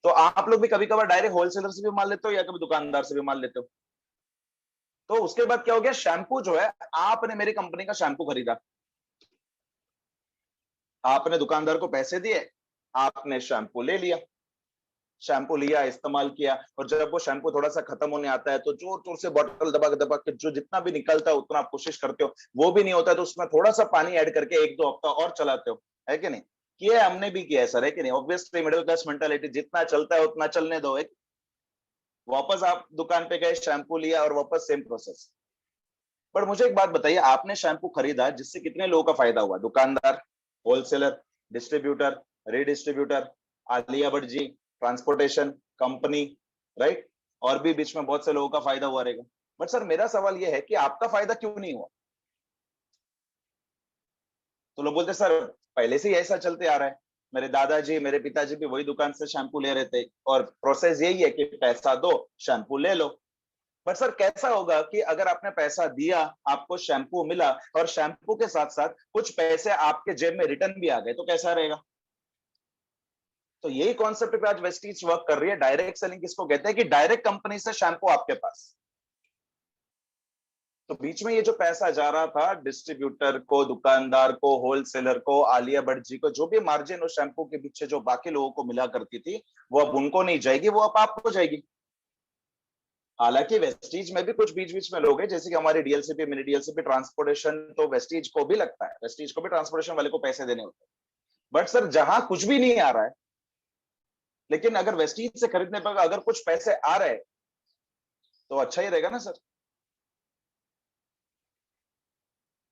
तो आप लोग भी कभी कभार डायरेक्ट होलसेलर से भी माल लेते हो या कभी दुकानदार से भी माल लेते हो। तो उसके बाद क्या हो गया, शैम्पू जो है, आपने मेरी कंपनी का शैम्पू खरीदा, आपने दुकानदार को पैसे दिए, आपने शैम्पू ले लिया, शैम्पू लिया, इस्तेमाल किया, और जब वो शैम्पू थोड़ा सा खत्म होने आता है तो जोर जोर से बॉटल दबा दबा के जो जितना भी निकलता है उतना आप कोशिश करते हो, वो भी नहीं होता है तो उसमें थोड़ा सा पानी ऐड करके एक दो हफ्ता और चलाते हो, है कि नहीं? किया, हमने भी किया है सर, है कि नहीं? ऑब्वियसली मिडिल क्लास मेंटालिटी, जितना चलता है उतना चलने दो। एक वापस आप दुकान पे गए, शैम्पू लिया और वापस सेम प्रोसेस। पर मुझे एक बात बताइए, आपने शैम्पू खरीदा जिससे कितने लोगों का फायदा हुआ? दुकानदार, wholesaler, distributor, रीडिस्ट्रीब्यूटर, Alia Bhatt ji, transportation company, right? और भी बीच में बहुत से लोगों का फायदा हुआ रहेगा। बट सर मेरा सवाल यह है कि आपका फायदा क्यों नहीं हुआ? तो लोग बोलते सर पहले से ही ऐसा चलते आ रहा है, मेरे दादाजी, मेरे पिताजी भी वही दुकान से शैम्पू ले रहे थे, और प्रोसेस यही है कि पैसा दो, शैम्पू ले लो। बट सर कैसा होगा कि अगर आपने पैसा दिया, आपको शैम्पू मिला, और शैम्पू के साथ साथ कुछ पैसे आपके जेब में रिटर्न भी आ गए, तो कैसा रहेगा? तो यही कॉन्सेप्ट पे आज वेस्टीज वर्क कर रही है। डायरेक्ट सेलिंग किसको कहते हैं कि डायरेक्ट कंपनी से शैम्पू आपके पास, तो बीच में ये जो पैसा जा रहा था डिस्ट्रीब्यूटर को, दुकानदार को, होलसेलर को, आलिया भट्ट जी को, जो भी मार्जिन उस शैम्पू के पीछे जो बाकी लोगों को मिला करती थी, वो अब उनको नहीं जाएगी, वो अब आपको जाएगी। हालांकि वेस्टीज में भी कुछ बीच बीच में लोग हैं, जैसे कि हमारी डीएलसीपी, मिनी डीएलसीपी, ट्रांसपोर्टेशन तो वेस्टीज को भी लगता है, वेस्टीज को भी ट्रांसपोर्टेशन वाले को पैसे देने होते हैं। बट सर जहां कुछ भी नहीं आ रहा है, लेकिन अगर वेस्टीज से खरीदने पर अगर कुछ पैसे आ रहे हैं तो अच्छा ही रहेगा ना सर।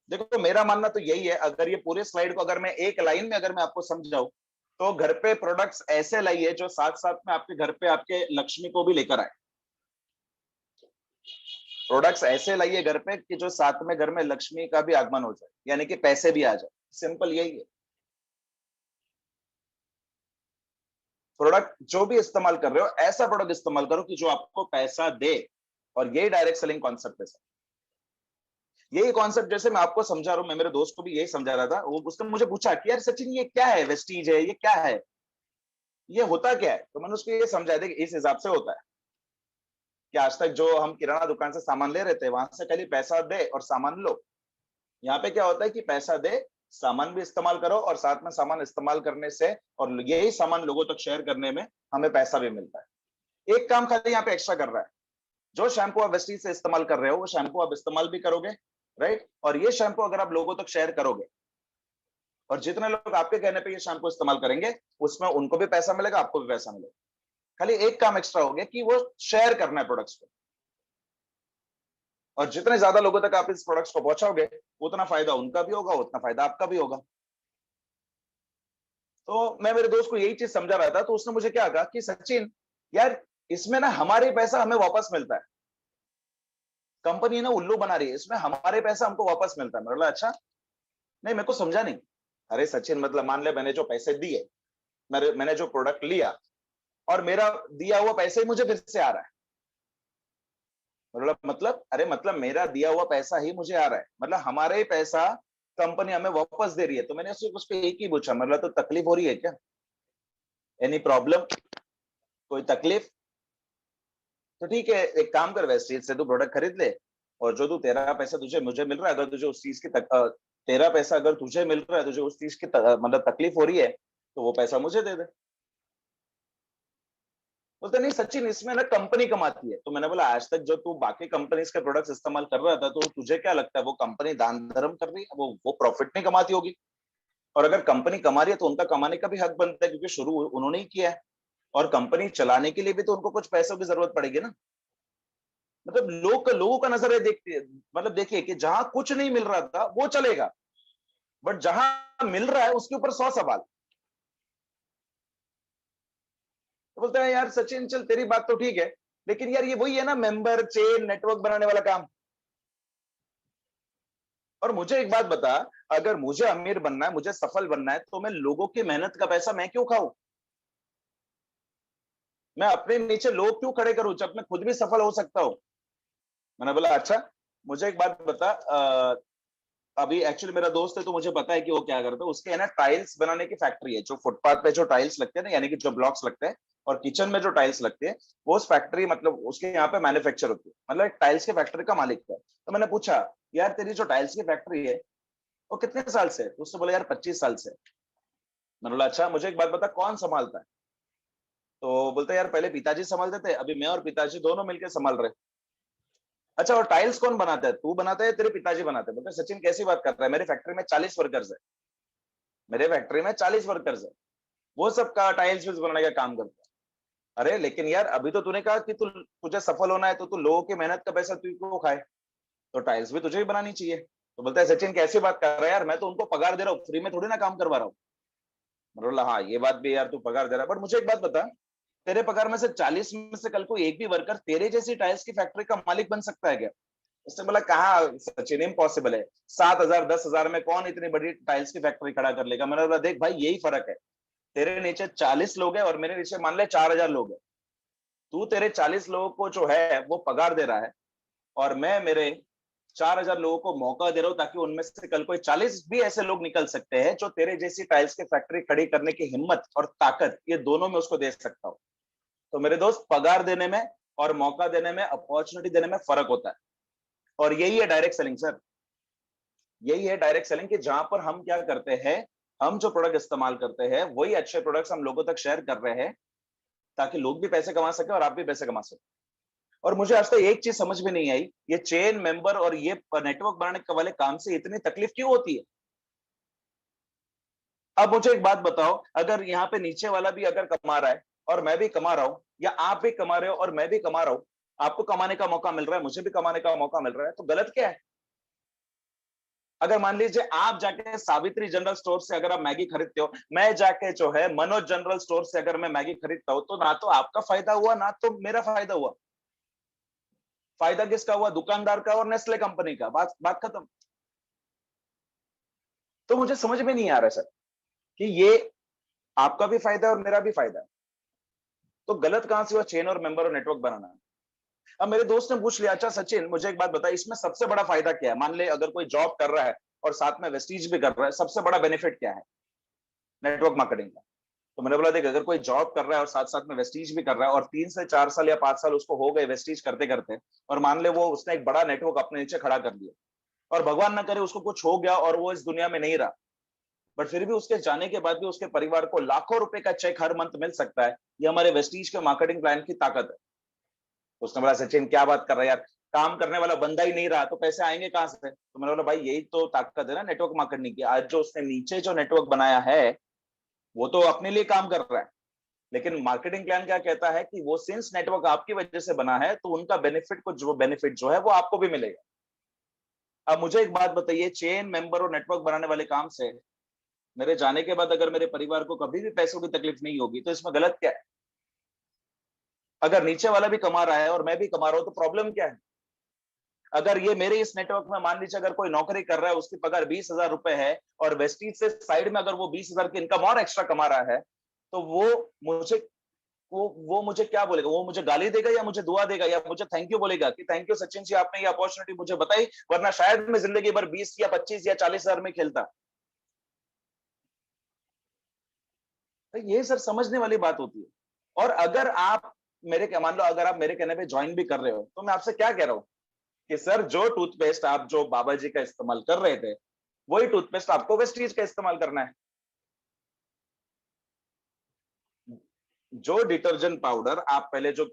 देखो तो मेरा मानना तो यही है, अगर ये पूरे स्लाइड को अगर मैं एक लाइन में अगर मैं आपको समझाऊं, तो घर पे प्रोडक्ट्स ऐसे लाइए जो साथ साथ में आपके घर पे आपके लक्ष्मी को भी लेकर आए। प्रोडक्ट्स ऐसे लाइए घर पे कि जो साथ में घर में लक्ष्मी का भी आगमन हो जाए, यानी कि पैसे भी आ जाए। सिंपल यही है। प्रोडक्ट जो भी इस्तेमाल कर रहे हो, ऐसा प्रोडक्ट इस्तेमाल करो कि जो आपको पैसा दे, और यही डायरेक्ट सेलिंग कॉन्सेप्ट है सर। यही कॉन्सेप्ट जैसे मैं आपको समझा रहा हूं, मैं मेरे दोस्त को भी यही समझा रहा था, वो उसने मुझे पूछा कि यार सचिन ये क्या है, वेस्टीज है, ये क्या है, ये होता क्या है? तो मैंने उसको ये समझाया था कि इस हिसाब से होता है कि आज तक जो हम किराना दुकान से सामान ले रहे थे, वहां से खाली पैसा दे और सामान लो। यहाँ पे क्या होता है कि पैसा दे, सामान भी इस्तेमाल करो, और साथ में सामान इस्तेमाल करने से और यही सामान लोगों तक शेयर करने में हमें पैसा भी मिलता है। एक काम खाली यहाँ पे एक्स्ट्रा कर रहा है, जो शैम्पू आप वेस्टीज से इस्तेमाल कर रहे हो वो शैम्पू आप इस्तेमाल भी करोगे, राइट? और ये शैम्पू अगर आप लोगों तक शेयर करोगे, और जितने लोग आपके कहने पे ये शैम्पू इस्तेमाल करेंगे, उसमें उनको भी पैसा मिलेगा, आपको भी पैसा मिलेगा। खाली एक काम एक्स्ट्रा हो गया कि वो शेयर करना है प्रोडक्ट्स को, और जितने ज्यादा लोगों तक आप इस प्रोडक्ट्स को पहुंचाओगे, उतना फायदा उनका भी होगा, उतना फायदा आपका भी होगा। तो मैं मेरे दोस्त को यही चीज समझा रहा था, तो उसने मुझे क्या कहा कि सचिन यार, इसमें ना हमारे पैसा हमें वापस मिलता है, कंपनी ना उल्लू बना रही है, इसमें हमारे पैसा हमको वापस मिलता है। मैंने बोला अच्छा, नहीं मेरे को समझा नहीं। अरे सचिन, मतलब मान ले मैंने जो पैसे दिए, मैंने जो प्रोडक्ट लिया, और मेरा दिया हुआ पैसे ही मुझे फिर से आ रहा है। मतलब अरे मतलब मेरा दिया हुआ पैसा ही मुझे आ रहा है, मतलब हमारे ही पैसा कंपनी हमें वापस दे रही है। तो मैंने उस पर एक ही पूछा, मतलब तो तकलीफ हो रही है क्या, एनी प्रॉब्लम, कोई तकलीफ? तो ठीक है, एक काम कर, वेस्टेज से तू प्रोडक्ट खरीद ले, और जो तू तेरा पैसा तुझे मुझे मिल रहा है, अगर तुझे उस चीज की तेरा पैसा अगर तुझे मिल रहा है, तुझे उस चीज की मतलब तकलीफ हो रही है, तो वो पैसा मुझे दे दे। बोलते नहीं सचिन, इसमें ना कंपनी कमाती है। तो मैंने बोला आज तक जो तू बाकी कंपनीज के प्रोडक्ट्स इस्तेमाल कर रहा था, तो तुझे क्या लगता है वो कंपनी दान धर्म कर रही है, वो प्रॉफिट नहीं कमाती होगी? और अगर कंपनी कमा रही है तो उनका कमाने का भी हक बनता है, क्योंकि शुरू उन्होंने ही किया है, और कंपनी चलाने के लिए भी तो उनको कुछ पैसों की जरूरत पड़ेगी ना। मतलब लोगों का नजरिया देखते, मतलब देखिए कि जहां कुछ नहीं मिल रहा था वो चलेगा, बट जहां मिल रहा है उसके ऊपर 100 सवाल। तो बोलते हैं यार सचिन, चल तेरी बात तो ठीक है, लेकिन यार ये वही है ना, मेंबर चेन नेटवर्क बनाने वाला काम। और मुझे एक बात बता, अगर मुझे अमीर बनना है, मुझे सफल बनना है, तो मैं लोगों की मेहनत का पैसा मैं क्यों खाऊं? मैं अपने नीचे लोग क्यों खड़े करूं जब मैं खुद भी सफल हो सकता हूं? मैंने बोला अच्छा, मुझे एक बात बता, अभी एक्चुअली मेरा दोस्त है तो मुझे पता है कि वो क्या करता है। उसके है ना टाइल्स बनाने की फैक्ट्री है, जो फुटपाथ पे जो टाइल्स लगते हैं ना, यानी कि जो ब्लॉक्स लगते हैं, और किचन में जो टाइल्स लगते हैं, वो उस फैक्ट्री, मतलब उसके यहाँ पे मैन्युफैक्चर होती है, मतलब एक टाइल्स की फैक्ट्री का मालिक है। तो मैंने पूछा, यार तेरी जो टाइल्स की फैक्ट्री है वो कितने साल से है? तो उसने बोला यार 25 साल से। मैंने बोला अच्छा, मुझे एक बात बता, कौन संभालता है? तो बोलते यार पहले पिताजी संभालते थे, अभी मैं और पिताजी दोनों मिलकर संभाल रहे। अच्छा, और टाइल्स कौन बनाता है, तू बनाता है तेरे पिताजी बनाते हैं? बोलते सचिन कैसी बात कर रहा है, मेरी फैक्ट्री में 40 वर्कर्स है, मेरे फैक्ट्री में 40 वर्कर्स है, वो सब का टाइल्स बनाने का काम करता है। अरे लेकिन यार अभी तो तूने कहा कि तुझे सफल होना है, तो तू लोगों की मेहनत का पैसा तू क्यों खाए? तो टाइल्स भी तुझे ही बनानी चाहिए। तो बोलता है सचिन कैसी बात कर रहा है यार, मैं तो उनको पगार दे रहा हूँ, फ्री में थोड़ी ना काम करवा रहा हूँ। मैंने बोला हाँ ये बात भी यार, तू पगार दे रहा है, बट मुझे एक बात बता, तेरे पगार में से 40 में से कल को एक भी वर्कर तेरे जैसी टाइल्स की फैक्ट्री का मालिक बन सकता है क्या? उसने बोला कहा सचिन, इम्पॉसिबल है, 7,000 10,000 में कौन इतनी बड़ी टाइल्स की फैक्ट्री खड़ा कर लेगा? मैंने बोला देख भाई, यही फर्क है, तेरे नीचे 40 लोग हैं और मेरे नीचे मान ले 4,000 लोग हैं। तू तेरे 40 लोगों को जो है वो पगार दे रहा है, और मैं मेरे 4,000 लोगों को मौका दे रहा हूं, ताकि उनमें से कल कोई 40 भी ऐसे लोग निकल सकते हैं जो तेरे जैसी टाइल्स की फैक्ट्री खड़ी करने की हिम्मत और ताकत, ये दोनों में उसको दे सकता हूं। तो मेरे दोस्त, पगार देने में और मौका देने में, अपॉर्चुनिटी देने में फर्क होता है। और यही है डायरेक्ट सेलिंग सर, यही है डायरेक्ट सेलिंग, कि जहां पर हम क्या करते हैं, हम जो प्रोडक्ट इस्तेमाल करते हैं वही अच्छे प्रोडक्ट्स हम लोगों तक शेयर कर रहे हैं, ताकि लोग भी पैसे कमा सके और आप भी पैसे कमा सके। और मुझे आज तक एक चीज समझ में नहीं आई, ये चेन मेंबर और ये नेटवर्क बनाने वाले काम से इतनी तकलीफ क्यों होती है? अब मुझे एक बात बताओ, अगर यहाँ पे नीचे वाला भी अगर कमा रहा है और मैं भी कमा रहा हूं, या आप भी कमा रहे हो और मैं भी कमा रहा हूं, आपको कमाने का मौका मिल रहा है, मुझे भी कमाने का मौका मिल रहा है, तो गलत क्या है? अगर मान लीजिए आप जाके सावित्री जनरल स्टोर से अगर आप मैगी खरीदते हो, मैं जाके जो है मनोज जनरल स्टोर से अगर मैं मैगी खरीदता हूं, तो ना तो आपका फायदा हुआ ना तो मेरा फायदा हुआ। फायदा किसका हुआ? दुकानदार का और नेस्ले कंपनी का, बात बात खत्म। तो मुझे समझ में नहीं आ रहा सर कि ये आपका भी फायदा है और मेरा भी फायदा है, तो गलत कहां से हुआ चेन और मेंबर और नेटवर्क बनाना? अब मेरे दोस्त ने पूछ लिया, अच्छा सचिन मुझे एक बात बता, इसमें सबसे बड़ा फायदा क्या है? मान ले अगर कोई जॉब कर रहा है और साथ में वेस्टीज भी कर रहा है, सबसे बड़ा बेनिफिट क्या है नेटवर्क मार्केटिंग का? तो मैंने बोला देख, अगर कोई जॉब कर रहा है और साथ साथ में वेस्टीज भी कर रहा है, और 3 से 4 साल या 5 साल उसको हो गए वेस्टीज करते करते, और मान ले वो उसने एक बड़ा नेटवर्क अपने नीचे खड़ा कर दिया, और भगवान ना करे उसको कुछ हो गया और वो इस दुनिया में नहीं रहा, बट फिर भी उसके जाने के बाद भी उसके परिवार को लाखों रुपए का चेक हर मंथ मिल सकता है, ये हमारे वेस्टीज के मार्केटिंग प्लान की ताकत है। तो उसने बोला सचिन क्या बात कर रहा है यार, काम करने वाला बंदा ही नहीं रहा तो पैसे आएंगे कहां से? तो मैंने बोला भाई यही तो ताकत है ना नेटवर्क मार्केटिंग की। आज जो उसने नीचे जो नेटवर्क बनाया है वो तो अपने लिए काम कर रहा है, लेकिन मार्केटिंग प्लान क्या कहता है कि वो सिंस नेटवर्क आपकी वजह से बना है, तो उनका बेनिफिट जो है वो आपको भी मिलेगा। अब मुझे एक बात बताइए, चेन मेंबर और नेटवर्क बनाने वाले काम से मेरे जाने के बाद अगर मेरे परिवार को कभी भी पैसों की तकलीफ नहीं होगी तो इसमें गलत क्या है? अगर नीचे वाला भी कमा रहा है और मैं भी कमा रहा हूं तो प्रॉब्लम क्या है? अगर ये मेरे इस नेटवर्क में मान लीजिए अगर कोई नौकरी कर रहा है, उसकी पगार 20,000 रुपए है और वेस्टीज से साइड में अगर वो 20,000 की इनकम और एक्स्ट्रा कमा रहा है, तो मुझे वो मुझे क्या बोलेगा? वो मुझे गाली देगा या मुझे दुआ देगा या मुझे थैंक यू बोलेगा कि थैंक यू सचिन जी, आपने ये अपॉर्चुनिटी मुझे बताई, वरना शायद मैं जिंदगी भर 20 या 25 या 40,000 में खेलता। तो ये सर समझने वाली बात होती है। और अगर आप मान लो अगर आप मेरे कहने पे ज्वाइन भी कर रहे हो, तो मैं आपसे क्या कह रहा हूं कि सर जो टूथपेस्ट आप जो बाबा जी का इस्तेमाल कर रहे थे, वही टूथपेस्ट आपको वेस्टीज का इस्तेमाल करना है। जो डिटर्जेंट पाउडर आप पहले जो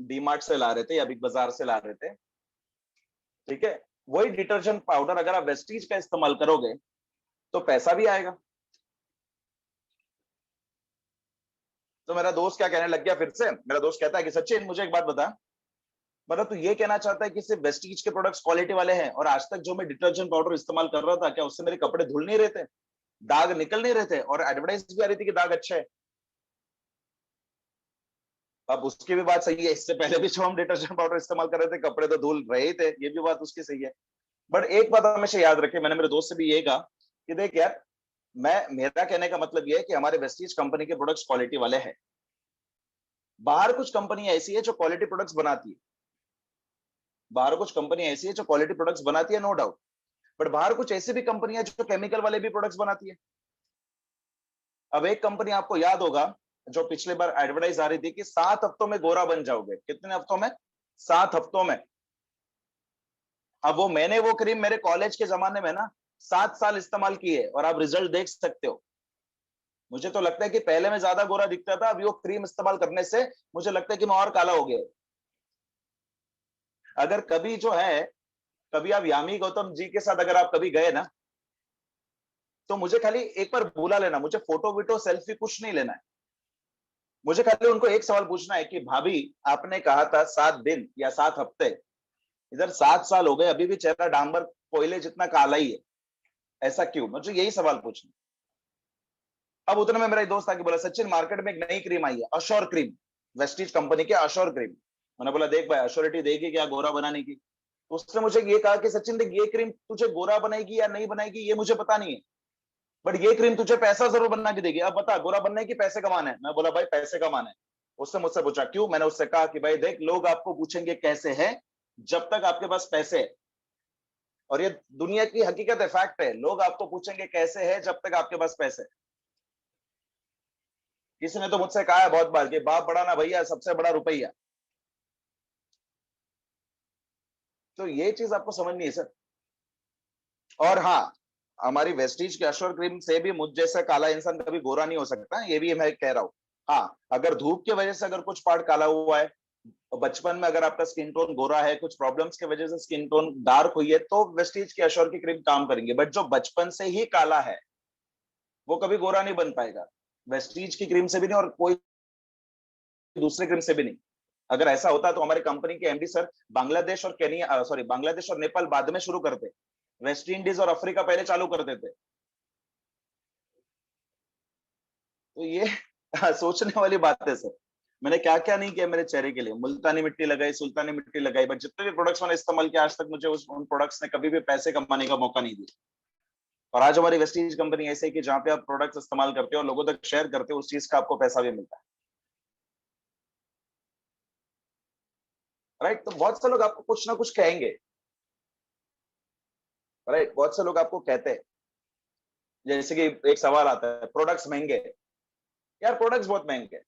डीमार्ट से ला रहे थे या बिग बाजार से ला रहे थे, ठीक है, वही डिटर्जेंट पाउडर अगर आप वेस्टीज का इस्तेमाल करोगे तो पैसा भी आएगा। तो मेरा दोस्त क्या कहने लग गया फिर से, मेरा दोस्त कहता है कि सचिन मुझे एक बात बता, मतलब तू ये कहना चाहता है कि सिर्फ वेस्टीज के प्रोडक्ट्स क्वालिटी वाले हैं, और आज तक जो मैं डिटर्जेंट पाउडर इस्तेमाल कर रहा था, क्या उससे मेरे कपड़े धुल नहीं रहे थे, दाग निकल नहीं रहे थे, और एडवर्टाइज भी आ रही थी कि दाग अच्छा है? अब उसकी भी बात सही है, इससे पहले भी जो हम डिटर्जेंट पाउडर इस्तेमाल कर रहे थे कपड़े तो धुल रहे ही थे, ये भी बात उसकी सही है। बट एक बात हमेशा याद रखे, मैंने मेरे दोस्त से भी ये कहा कि देख यार, मेरा कहने का मतलब ये है कि हमारे वेस्टीज कंपनी के प्रोडक्ट्स क्वालिटी वाले हैं। बाहर कुछ कंपनी ऐसी है जो क्वालिटी प्रोडक्ट्स बनाती है, बाहर कुछ कंपनी ऐसी है जो क्वालिटी प्रोडक्ट्स बनाती है, नो डाउट, बट बाहर कुछ ऐसी भी कंपनियां जो केमिकल वाले भी प्रोडक्ट्स बनाती है। अब एक कंपनी आपको याद होगा जो पिछले बार एडवर्टाइज आ रही थी कि 7 हफ्तों में गोरा बन जाओगे। कितने हफ्तों में? 7 हफ्तों में। अब मैंने वो क्रीम मेरे कॉलेज के जमाने में ना 7 साल इस्तेमाल की है, और आप रिजल्ट देख सकते हो। मुझे तो लगता है कि पहले मैं ज्यादा गोरा दिखता था, अभी वो क्रीम इस्तेमाल करने से मुझे लगता है कि मैं और काला हो गया। अगर कभी जो है, कभी आप यामी गौतम जी के साथ अगर आप कभी गए ना, तो मुझे खाली एक बार बुला लेना, मुझे फोटो वीटो सेल्फी कुछ नहीं लेना है। मुझे खाली उनको एक सवाल पूछना है कि भाभी, आपने कहा था 7 दिन या 7 हफ्ते, इधर 7 साल हो गए, अभी भी चेहरा डांबर कोयले जितना काला ही है, ऐसा क्यों? मुझे यही सवाल पूछना। अब उतने में मेरा एक दोस्त आके बोला, सचिन मार्केट में एक नई क्रीम आई है, अश्योर क्रीम, वेस्टीज कंपनी की अश्योर क्रीम। मैंने बोला देख भाई, अश्योरिटी देगी क्या गोरा बनाने की? तो उसने मुझे ये कहा कि सचिन देख, ये क्रीम तुझे गोरा बनाएगी या नहीं बनाएगी ये मुझे पता नहीं है, बट ये क्रीम तुझे पैसा जरूर बना के देगी। अब बता, गोरा बनने की पैसे कमाने हैं? मैं बोला भाई पैसे कमाने हैं। उसने मुझसे पूछा क्यों? मैंने उससे कहा कि भाई देख, लोग आपको पूछेंगे कैसे है जब तक आपके पास पैसे है, और ये दुनिया की हकीकत है, फैक्ट है, लोग आपको पूछेंगे कैसे है जब तक आपके पास पैसे है। किसी ने तो मुझसे कहा है बहुत बार कि बाप बड़ा ना भैया, सबसे बड़ा रुपया। तो ये चीज आपको समझनी है सर। और हाँ, हमारी वेस्टीज के अश्योर क्रीम से भी मुझ जैसा काला इंसान कभी गोरा नहीं हो सकता, ये भी मैं कह रहा हूँ। हाँ, अगर धूप की वजह से अगर कुछ पार्ट काला हुआ है, बचपन में अगर आपका स्किन टोन गोरा है, कुछ प्रॉब्लम्स की वजह से स्किन टोन डार्क हुई है, तो वेस्टीज की अश्योर की क्रीम काम करेंगे। बट जो बचपन से ही काला है वो कभी गोरा नहीं बन पाएगा, वेस्टीज की क्रीम से भी नहीं और कोई दूसरे क्रीम से भी नहीं। अगर ऐसा होता तो हमारी कंपनी के एमडी सर बांग्लादेश और केनिया, सॉरी, बांग्लादेश और नेपाल बाद में शुरू करते, वेस्ट इंडीज और अफ्रीका पहले चालू कर देते। तो ये सोचने वाली बात है सर। मैंने क्या क्या नहीं किया मेरे चेहरे के लिए, मुल्तानी मिट्टी लगाई, सुल्तानी मिट्टी लगाई, बट जितने भी प्रोडक्ट्स मैंने इस्तेमाल किया आज तक मुझे उन प्रोडक्ट्स ने कभी भी पैसे कमाने का मौका नहीं दिया। और आज हमारी वेस्टीज कंपनी ऐसे है कि जहां पे आप प्रोडक्ट्स इस्तेमाल करते हो और लोगों तक शेयर करते हो, उस चीज का आपको पैसा भी मिलता है। राइट? तो बहुत से लोग आपको कुछ ना कुछ कहेंगे, राइट? बहुत से लोग आपको कहते हैं, जैसे कि एक सवाल आता है, प्रोडक्ट्स महंगे। यार प्रोडक्ट्स बहुत महंगे,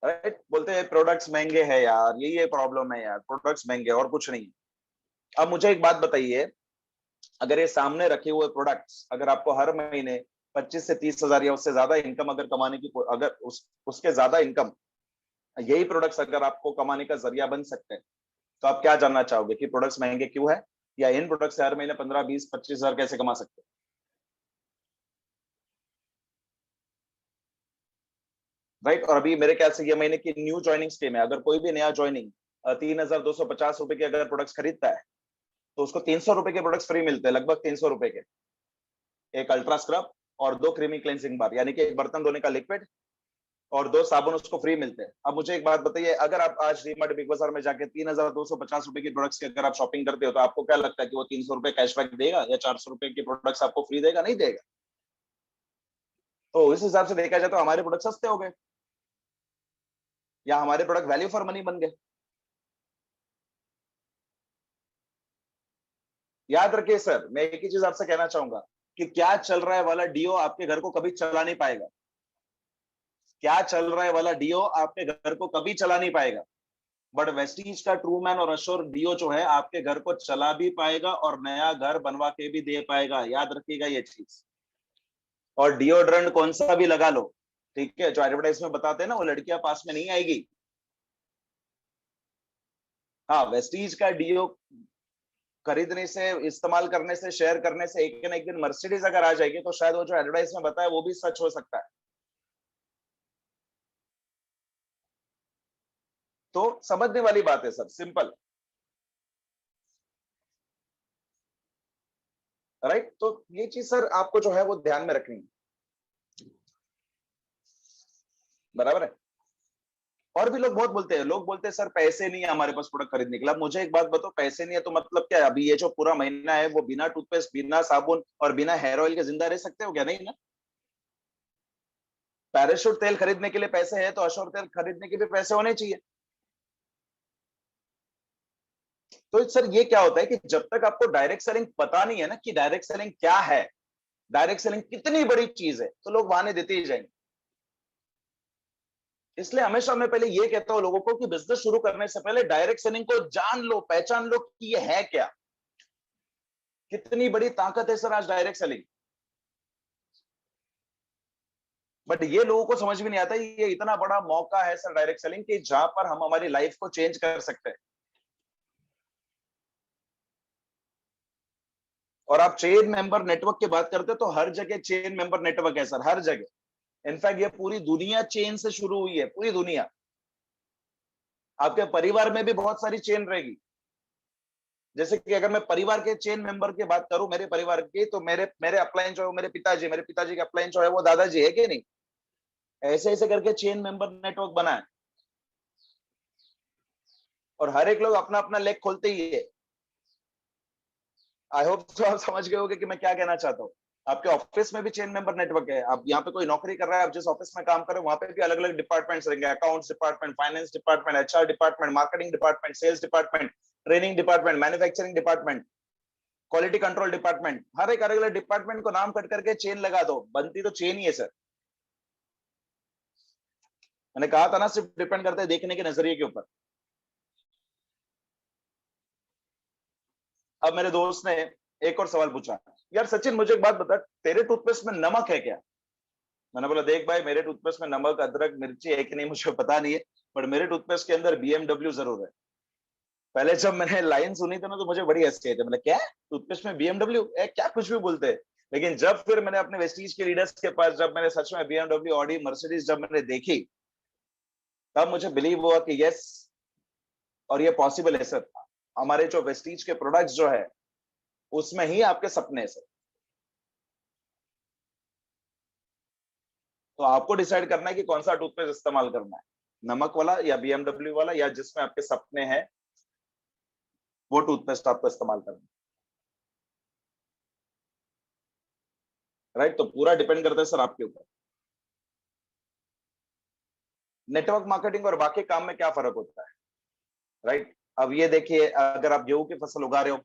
राइट? बोलते हैं प्रोडक्ट्स महंगे हैं यार, यही प्रॉब्लम है यार, प्रोडक्ट्स महंगे और कुछ नहीं। अब मुझे एक बात बताइए, अगर ये सामने रखे हुए प्रोडक्ट्स अगर आपको हर महीने 25 से 30 हजार या उससे ज्यादा इनकम अगर कमाने की, अगर उसके ज्यादा इनकम, यही प्रोडक्ट्स अगर आपको कमाने का जरिया बन सकते हैं, तो आप क्या जानना चाहोगे कि प्रोडक्ट्स महंगे क्यों है, या इन प्रोडक्ट्स से हर महीने 15, 20, 25 हजार कैसे कमा सकते हैं? राइट? और अभी मेरे ख्याल से ये महीने की न्यू ज्वाइनिंग स्कीम है, अगर कोई भी नया ज्वाइनिंग 3,250 रुपए के अगर प्रोडक्ट्स खरीदता है, तो उसको 300 रुपए के प्रोडक्ट्स फ्री मिलते हैं, लगभग 300 रुपए के। एक अल्ट्रा स्क्रब और 2 क्रीमी क्लेंजिंग बार, यानी कि एक बर्तन धोने का लिक्विड और 2 साबुन उसको फ्री मिलते हैं। अब मुझे एक बात बताइए, अगर आप आज डीमार्ट बिग बाजार में जाके 3250 रुपए की प्रोडक्ट्स की अगर आप शॉपिंग करते हो तो आपको क्या लगता है कि वो 300 रुपए कैशबैक देगा या 400 रुपए की प्रोडक्ट्स आपको फ्री देगा? नहीं देगा। तो इस हिसाब से देखा जाए तो हमारे प्रोडक्ट सस्ते हो गए या हमारे प्रोडक्ट वैल्यू फॉर मनी बन गए। याद रखिए सर, मैं एक ही चीज आपसे कहना चाहूंगा कि क्या चल रहा है वाला डीओ आपके घर को कभी चला नहीं पाएगा। क्या चल रहा है वाला डीओ आपके घर को कभी चला नहीं पाएगा। बट वेस्टीज का ट्रू मैन और अश्योर डीओ जो है आपके घर को चला भी पाएगा और नया घर बनवा के भी दे पाएगा। याद रखिएगा ये चीज। और डिओड्रेंट कौन सा भी लगा लो, ठीक है, जो एडवर्टाइज में बताते हैं ना, वो लड़कियां पास में नहीं आएगी। हाँ, वेस्टीज का डीओ खरीदने से, इस्तेमाल करने से, शेयर करने से एक ना एक दिन मर्सिडीज अगर आ जाएगी तो शायद वो जो एडवर्टाइज में बताया वो भी सच हो सकता है। तो समझने वाली बात है सर, सिंपल। राइट, तो ये चीज सर आपको जो है वो ध्यान में रखनी है। बराबर है। और भी लोग बहुत बोलते हैं, लोग बोलते हैं सर पैसे नहीं है हमारे पास प्रोडक्ट खरीदने के लिए। अब मुझे एक बात बताओ, पैसे नहीं है तो मतलब क्या है? अभी ये जो पूरा महीना है वो बिना टूथपेस्ट, बिना साबुन और बिना हेयर ऑयल के जिंदा रह सकते हो क्या? नहीं ना। पैराशूट तेल खरीदने के लिए पैसे है तो अशोर तेल खरीदने के भी पैसे होने चाहिए। तो सर ये क्या होता है कि जब तक आपको डायरेक्ट सेलिंग पता नहीं है ना कि डायरेक्ट सेलिंग क्या है, डायरेक्ट सेलिंग कितनी बड़ी चीज है, तो लोग वहां देते ही जाएंगे। इसलिए हमेशा मैं पहले ये कहता हूं लोगों को कि बिजनेस शुरू करने से पहले डायरेक्ट सेलिंग को जान लो, पहचान लो कि ये है क्या। कितनी बड़ी ताकत है सर आज डायरेक्ट सेलिंग। बट ये लोगों को समझ भी नहीं आता, ये इतना बड़ा मौका है सर डायरेक्ट सेलिंग कि जहां पर हम हमारी लाइफ को चेंज कर सकते हैं। और आप चेन मेंबर नेटवर्क की बात करते हैं तो हर जगह चेन मेंबर नेटवर्क है सर, हर जगह। इनफैक्ट ये पूरी दुनिया चेन से शुरू हुई है, पूरी दुनिया। आपके परिवार में भी बहुत सारी चेन रहेगी। जैसे कि अगर मैं परिवार के चेन मेंबर की बात करूं, मेरे परिवार की, तो मेरे मेरे अपलाइन जो है मेरे पिताजी के अपलाइन जो है वो दादाजी है कि नहीं। ऐसे ऐसे करके चेन मेंबर नेटवर्क बना है। और हर एक लोग अपना अपना लेग खोलते ही है। आई होप तो आप समझ गए होंगे कि मैं क्या कहना चाहता हूँ। आपके ऑफिस में भी चेन मेंबर नेटवर्क है। आप यहाँ पे कोई नौकरी कर रहा है, आप जिस ऑफिस में काम कर रहे हो वहां पे भी अलग अलग डिपार्टमेंट्स रहेंगे। Accounts department, finance department, HR department, marketing department, sales department, training department, manufacturing department, quality control department. हर एक अलग अलग डिपार्टमेंट को नाम कट करके चेन लगा दो, बनती तो चेन ही है सर। मैंने कहा था ना, सिर्फ डिपेंड करता है देखने के नजरिए के ऊपर। अब मेरे दोस्त ने एक और सवाल पूछा, यार सचिन मुझे एक बात बता, तेरे टूथपेस्ट में नमक है क्या? मैंने बोला देख भाई, मेरे टूथपेस्ट में नमक, अदरक, मिर्ची है कि नहीं मुझे पता नहीं है, पर मेरे टूथपेस्ट के अंदर बीएमडब्ल्यू जरूर है। पहले जब मैंने लाइन सुनी थी ना तो मुझे बड़ी हंसी आई थी। मतलब क्या, टूथपेस्ट में बीएमडब्ल्यू है क्या? कुछ भी बोलते हैं। लेकिन जब फिर मैंने अपने वेस्टीज के लीडर्स के पास, जब मैंने सच में बीएमडब्ल्यू, ऑडी, मर्सिडीज जब मैंने देखी, तब मुझे बिलीव हुआ कि यस, और ये पॉसिबल है सर। हमारे जो वेस्टीज के प्रोडक्ट्स जो है उसमें ही आपके सपने हैं सर। तो आपको डिसाइड करना है कि कौन सा टूथपेस्ट इस्तेमाल करना है, नमक वाला या बीएमडब्ल्यू वाला, या जिसमें आपके सपने हैं वो टूथपेस्ट आपको इस्तेमाल करना है। राइट, तो पूरा डिपेंड करता है सर आपके ऊपर। नेटवर्क मार्केटिंग और बाकी काम में क्या फर्क होता है? राइट, अब ये देखिए, अगर आप गेहूं की फसल उगा रहे हो,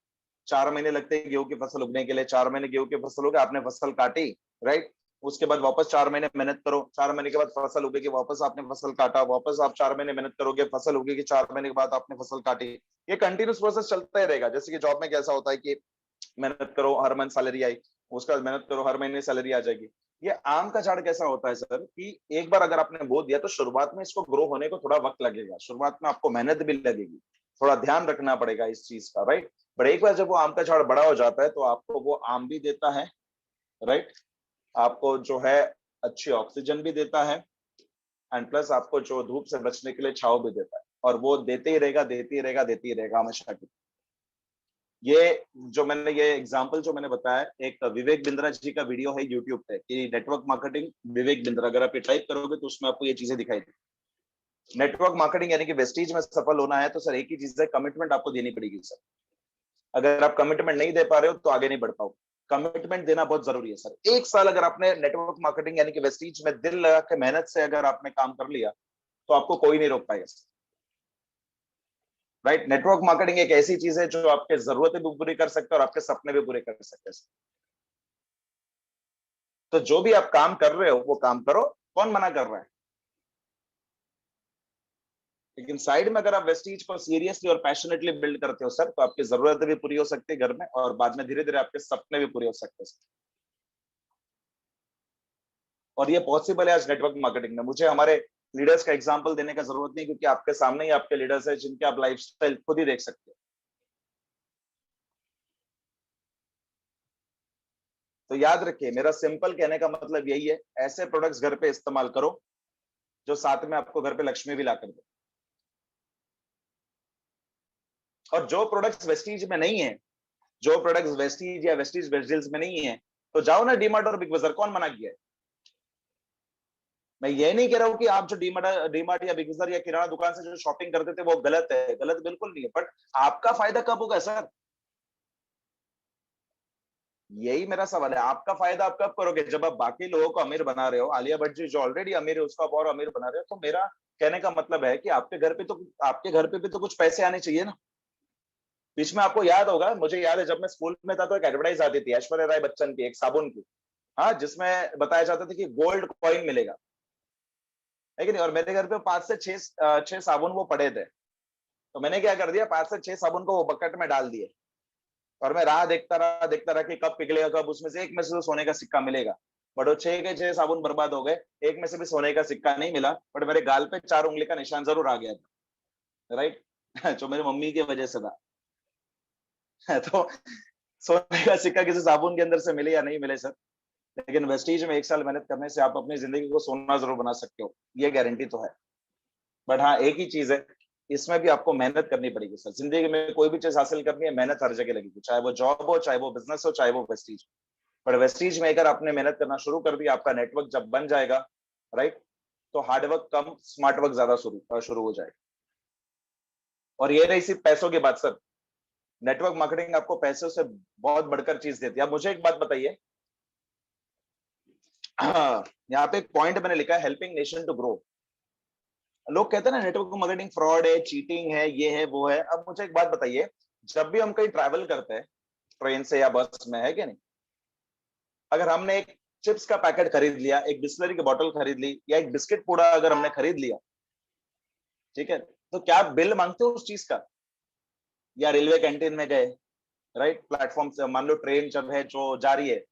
4 महीने लगते हैं गेहूं की फसल उगने के लिए। 4 महीने गेहूं की फसल उगे, आपने फसल काटी, राइट, उसके बाद वापस 4 महीने मेहनत करो, 4 महीने के बाद फसल उगेगी, वापस आपने फसल काटा, वापस आप 4 महीने मेहनत करोगे, फसल उगेगी, 4 महीने के बाद आपने फसल काटी। ये कंटिन्यूस प्रोसेस चलता ही रहेगा। जैसे कि जॉब में कैसा होता है कि मेहनत करो, हर मंथ सैलरी आई, उसके बाद मेहनत करो, हर महीने सैलरी आ जाएगी। ये आम का झाड़ कैसा होता है सर कि एक बार अगर आपने बो दिया तो शुरुआत में इसको ग्रो होने को थोड़ा वक्त लगेगा, शुरुआत में आपको मेहनत भी लगेगी, थोड़ा ध्यान रखना पड़ेगा इस चीज का, राइट। पर एक बार जब वो आम का झाड़ बड़ा हो जाता है तो आपको वो आम भी देता है, राइट, आपको जो है अच्छी ऑक्सीजन भी देता है, एंड प्लस आपको जो धूप से बचने के लिए छांव भी देता है। और वो देते ही रहेगा, देते ही रहेगा, देते ही रहेगा हमेशा की। ये जो मैंने ये एग्जांपल जो मैंने बताया, एक विवेक बिंद्रा जी का वीडियो है यूट्यूब पे कि नेटवर्क मार्केटिंग विवेक बिंद्रा, अगर आप ये टाइप करोगे तो उसमें आपको ये चीजें दिखाई देंगी। नेटवर्क मार्केटिंग यानी कि वेस्टीज में सफल होना है तो सर एक ही चीज है, कमिटमेंट आपको देनी पड़ेगी सर। अगर आप कमिटमेंट नहीं दे पा रहे हो तो आगे नहीं बढ़ पाओ। कमिटमेंट देना बहुत जरूरी है सर। एक साल अगर आपने नेटवर्क मार्केटिंग यानी कि वेस्टीज में दिल लगा के मेहनत से अगर आपने काम कर लिया तो आपको कोई नहीं रोक पाएगा सर। राइट, नेटवर्क मार्केटिंग एक ऐसी चीज है जो आपके जरूरतें भी पूरी कर सकते हैं और आपके सपने भी पूरे कर सकते हैं। तो जो भी आप काम कर रहे हो वो काम करो, कौन मना कर रहा है? लेकिन साइड में अगर आप वेस्टीज को सीरियसली और पैशनेटली बिल्ड करते हो सर, तो आपकी जरूरतें भी पूरी हो सकती है घर में, और बाद में धीरे धीरे आपके सपने भी पूरे हो सकते हैं। और ये पॉसिबल है आज नेटवर्क मार्केटिंग में। मुझे हमारे लीडर्स का एग्जांपल देने का जरूरत नहीं, क्योंकि आपके सामने ही आपके लीडर्स है जिनके आप लाइफस्टाइल खुद ही देख सकते हो। तो याद रखिए, मेरा सिंपल कहने का मतलब यही है, ऐसे प्रोडक्ट्स घर पे इस्तेमाल करो जो साथ में आपको घर पे लक्ष्मी भी ला कर दे। और जो प्रोडक्ट्स वेस्टीज में नहीं है, जो प्रोडक्ट्स वेस्टीज या वेस्टीज वेस्टिल्स में नहीं है, तो जाओ ना डीमार्ट और बिग बाजार, कौन मना किया है? मैं ये नहीं कह रहा हूं कि आप जो डीमार्ट या बिग बाजार या किराना दुकान से जो शॉपिंग करते थे वो गलत है, गलत बिल्कुल नहीं है, बट आपका फायदा कब होगा सर? यही मेरा सवाल है, आपका फायदा आप कब करोगे? जब आप बाकी लोगों को अमीर बना रहे हो, आलिया भट्ट जी जो ऑलरेडी अमीर है उसको आप और अमीर बना रहे हो, तो मेरा कहने का मतलब है कि आपके घर पे भी तो कुछ पैसे आने चाहिए ना। बीच में आपको याद होगा, मुझे याद है जब मैं स्कूल में था तो एक एडवर्टाइज आती थी ऐश्वर्या राय बच्चन की, एक साबुन की, हाँ, जिसमें बताया जाता था कि गोल्ड कॉइन मिलेगा, है कि नहीं? और मेरे घर पे 5 से 6 साबुन वो पड़े थे, तो मैंने क्या कर दिया, 5 से 6 साबुन को वो बकेट में डाल दिए, और मैं राह देखता रहा कि कब पिघलेगा, कब उसमें से एक में से तो सोने का सिक्का मिलेगा। बट वो 6 के 6 साबुन बर्बाद हो गए, एक में से भी सोने का सिक्का नहीं मिला, बट मेरे गाल पे 4 उंगली का निशान जरूर आ गया था। राइट। जो मेरी मम्मी की वजह से था। तो सोने का सिक्का किसी साबुन के अंदर से मिले या नहीं मिले सर, लेकिन वेस्टीज में 1 साल मेहनत करने से आप अपनी जिंदगी को सोना जरूर बना सकते हो, ये गारंटी तो है। बट हाँ, एक ही चीज है, इसमें भी आपको मेहनत करनी पड़ेगी सर। जिंदगी में कोई भी चीज हासिल करनी है, मेहनत हर जगह लगेगी, चाहे वो जॉब हो, चाहे वो बिजनेस हो, चाहे वो वेस्टीज। पर वेस्टीज में अगर आपने मेहनत करना शुरू कर दिया, आपका नेटवर्क जब बन जाएगा, राइट, तो हार्डवर्क कम स्मार्ट वर्क ज्यादा शुरू हो जाएगा। और ये रही सिर्फ पैसों की बात सर, नेटवर्क मार्केटिंग आपको पैसों से बहुत बढ़कर चीज देती है। अब मुझे एक बात बताइए, यहाँ पे एक पॉइंट मैंने लिखा है, हेल्पिंग नेशन टू ग्रो। लोग कहते हैं ना नेटवर्क मार्केटिंग फ्रॉड है, चीटिंग है, ये है वो है। अब मुझे एक बात बताइए, जब भी हम कहीं ट्रैवल करते हैं ट्रेन से या बस में, है कि नहीं, अगर हमने एक चिप्स का पैकेट खरीद लिया, एक बिस्लरी की बोतल खरीद ली, या एक बिस्किट पूड़ा अगर हमने खरीद लिया, ठीक है, तो क्या आप बिल मांगते हो उस चीज का? या रेलवे कैंटीन में गए, राइट, प्लेटफॉर्म से मान लो ट्रेन जब है जो जा रही है,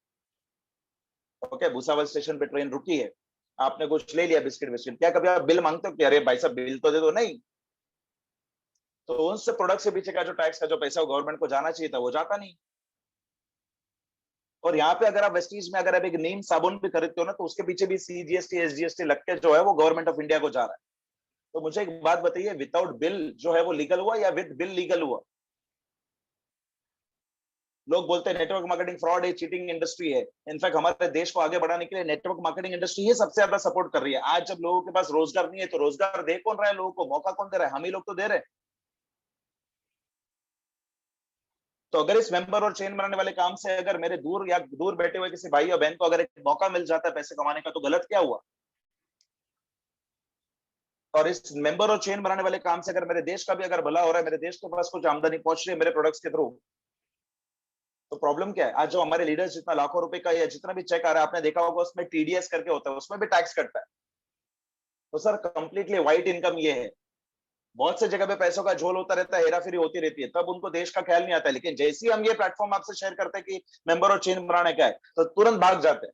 ओके, भूसावल स्टेशन पे ट्रेन रुकी है, आपने कुछ ले लिया बिस्किट बिस्किट, क्या कभी आप बिल मांगते हो कि अरे भाई साहब बिल तो दे दो? नहीं। तो उनसे प्रोडक्ट से पीछे का जो टैक्स का जो पैसा गवर्नमेंट को जाना चाहिए था वो जाता नहीं। और यहाँ पे अगर आप वेस्टीज में अगर आप एक नीम साबुन भी खरीदते हो ना, तो उसके पीछे भी सीजीएसटी एसजीएसटी लग के जो है वो गवर्नमेंट ऑफ इंडिया को जा रहा है। तो मुझे एक बात बताइए, विदाउट बिल जो है वो लीगल हुआ या विद बिल लीगल हुआ? लोग बोलते हैं नेटवर्क मार्केटिंग फ्रॉड है, चीटिंग इंडस्ट्री है। इनफैक्ट हमारे देश को आगे बढ़ाने के लिए नेटवर्क मार्केटिंग इंडस्ट्री ही सबसे ज्यादा सपोर्ट कर रही है। आज जब लोगों के पास रोजगार नहीं है तो रोजगार दे कौन रहा है लोगों को? मौका कौन दे रहा है? हम ही लोग तो दे रहे हैं। तो अगर इस मेंबर और चेन बनाने वाले काम से अगर मेरे दूर या दूर बैठे हुए किसी भाई या बहन को अगर एक मौका मिल जाता है पैसे कमाने का, तो गलत क्या हुआ? और इस मेंबर और चेन बनाने वाले काम से अगर मेरे देश का भी अगर भला हो रहा है, मेरे देश के पास कुछ आमदनी पहुंच रही है मेरे प्रोडक्ट्स के थ्रू, तो प्रॉब्लम क्या है? आज जो हमारे लीडर्स जितना लाखों रुपए का या जितना भी चेक आ रहा है, आपने देखा होगा उसमें टीडीएस करके होता है, उसमें भी टैक्स कटता है। तो सर कंप्लीटली व्हाइट इनकम ये है। बहुत से जगह पे पैसों का झोल होता रहता है, हेराफेरी होती रहती है, तब उनको देश का ख्याल नहीं आता है। लेकिन जैसे ही हम ये प्लेटफॉर्म आपसे शेयर करते हैं कि मेंबर और चेन बनाने का है, तो तुरंत भाग जाते हैं।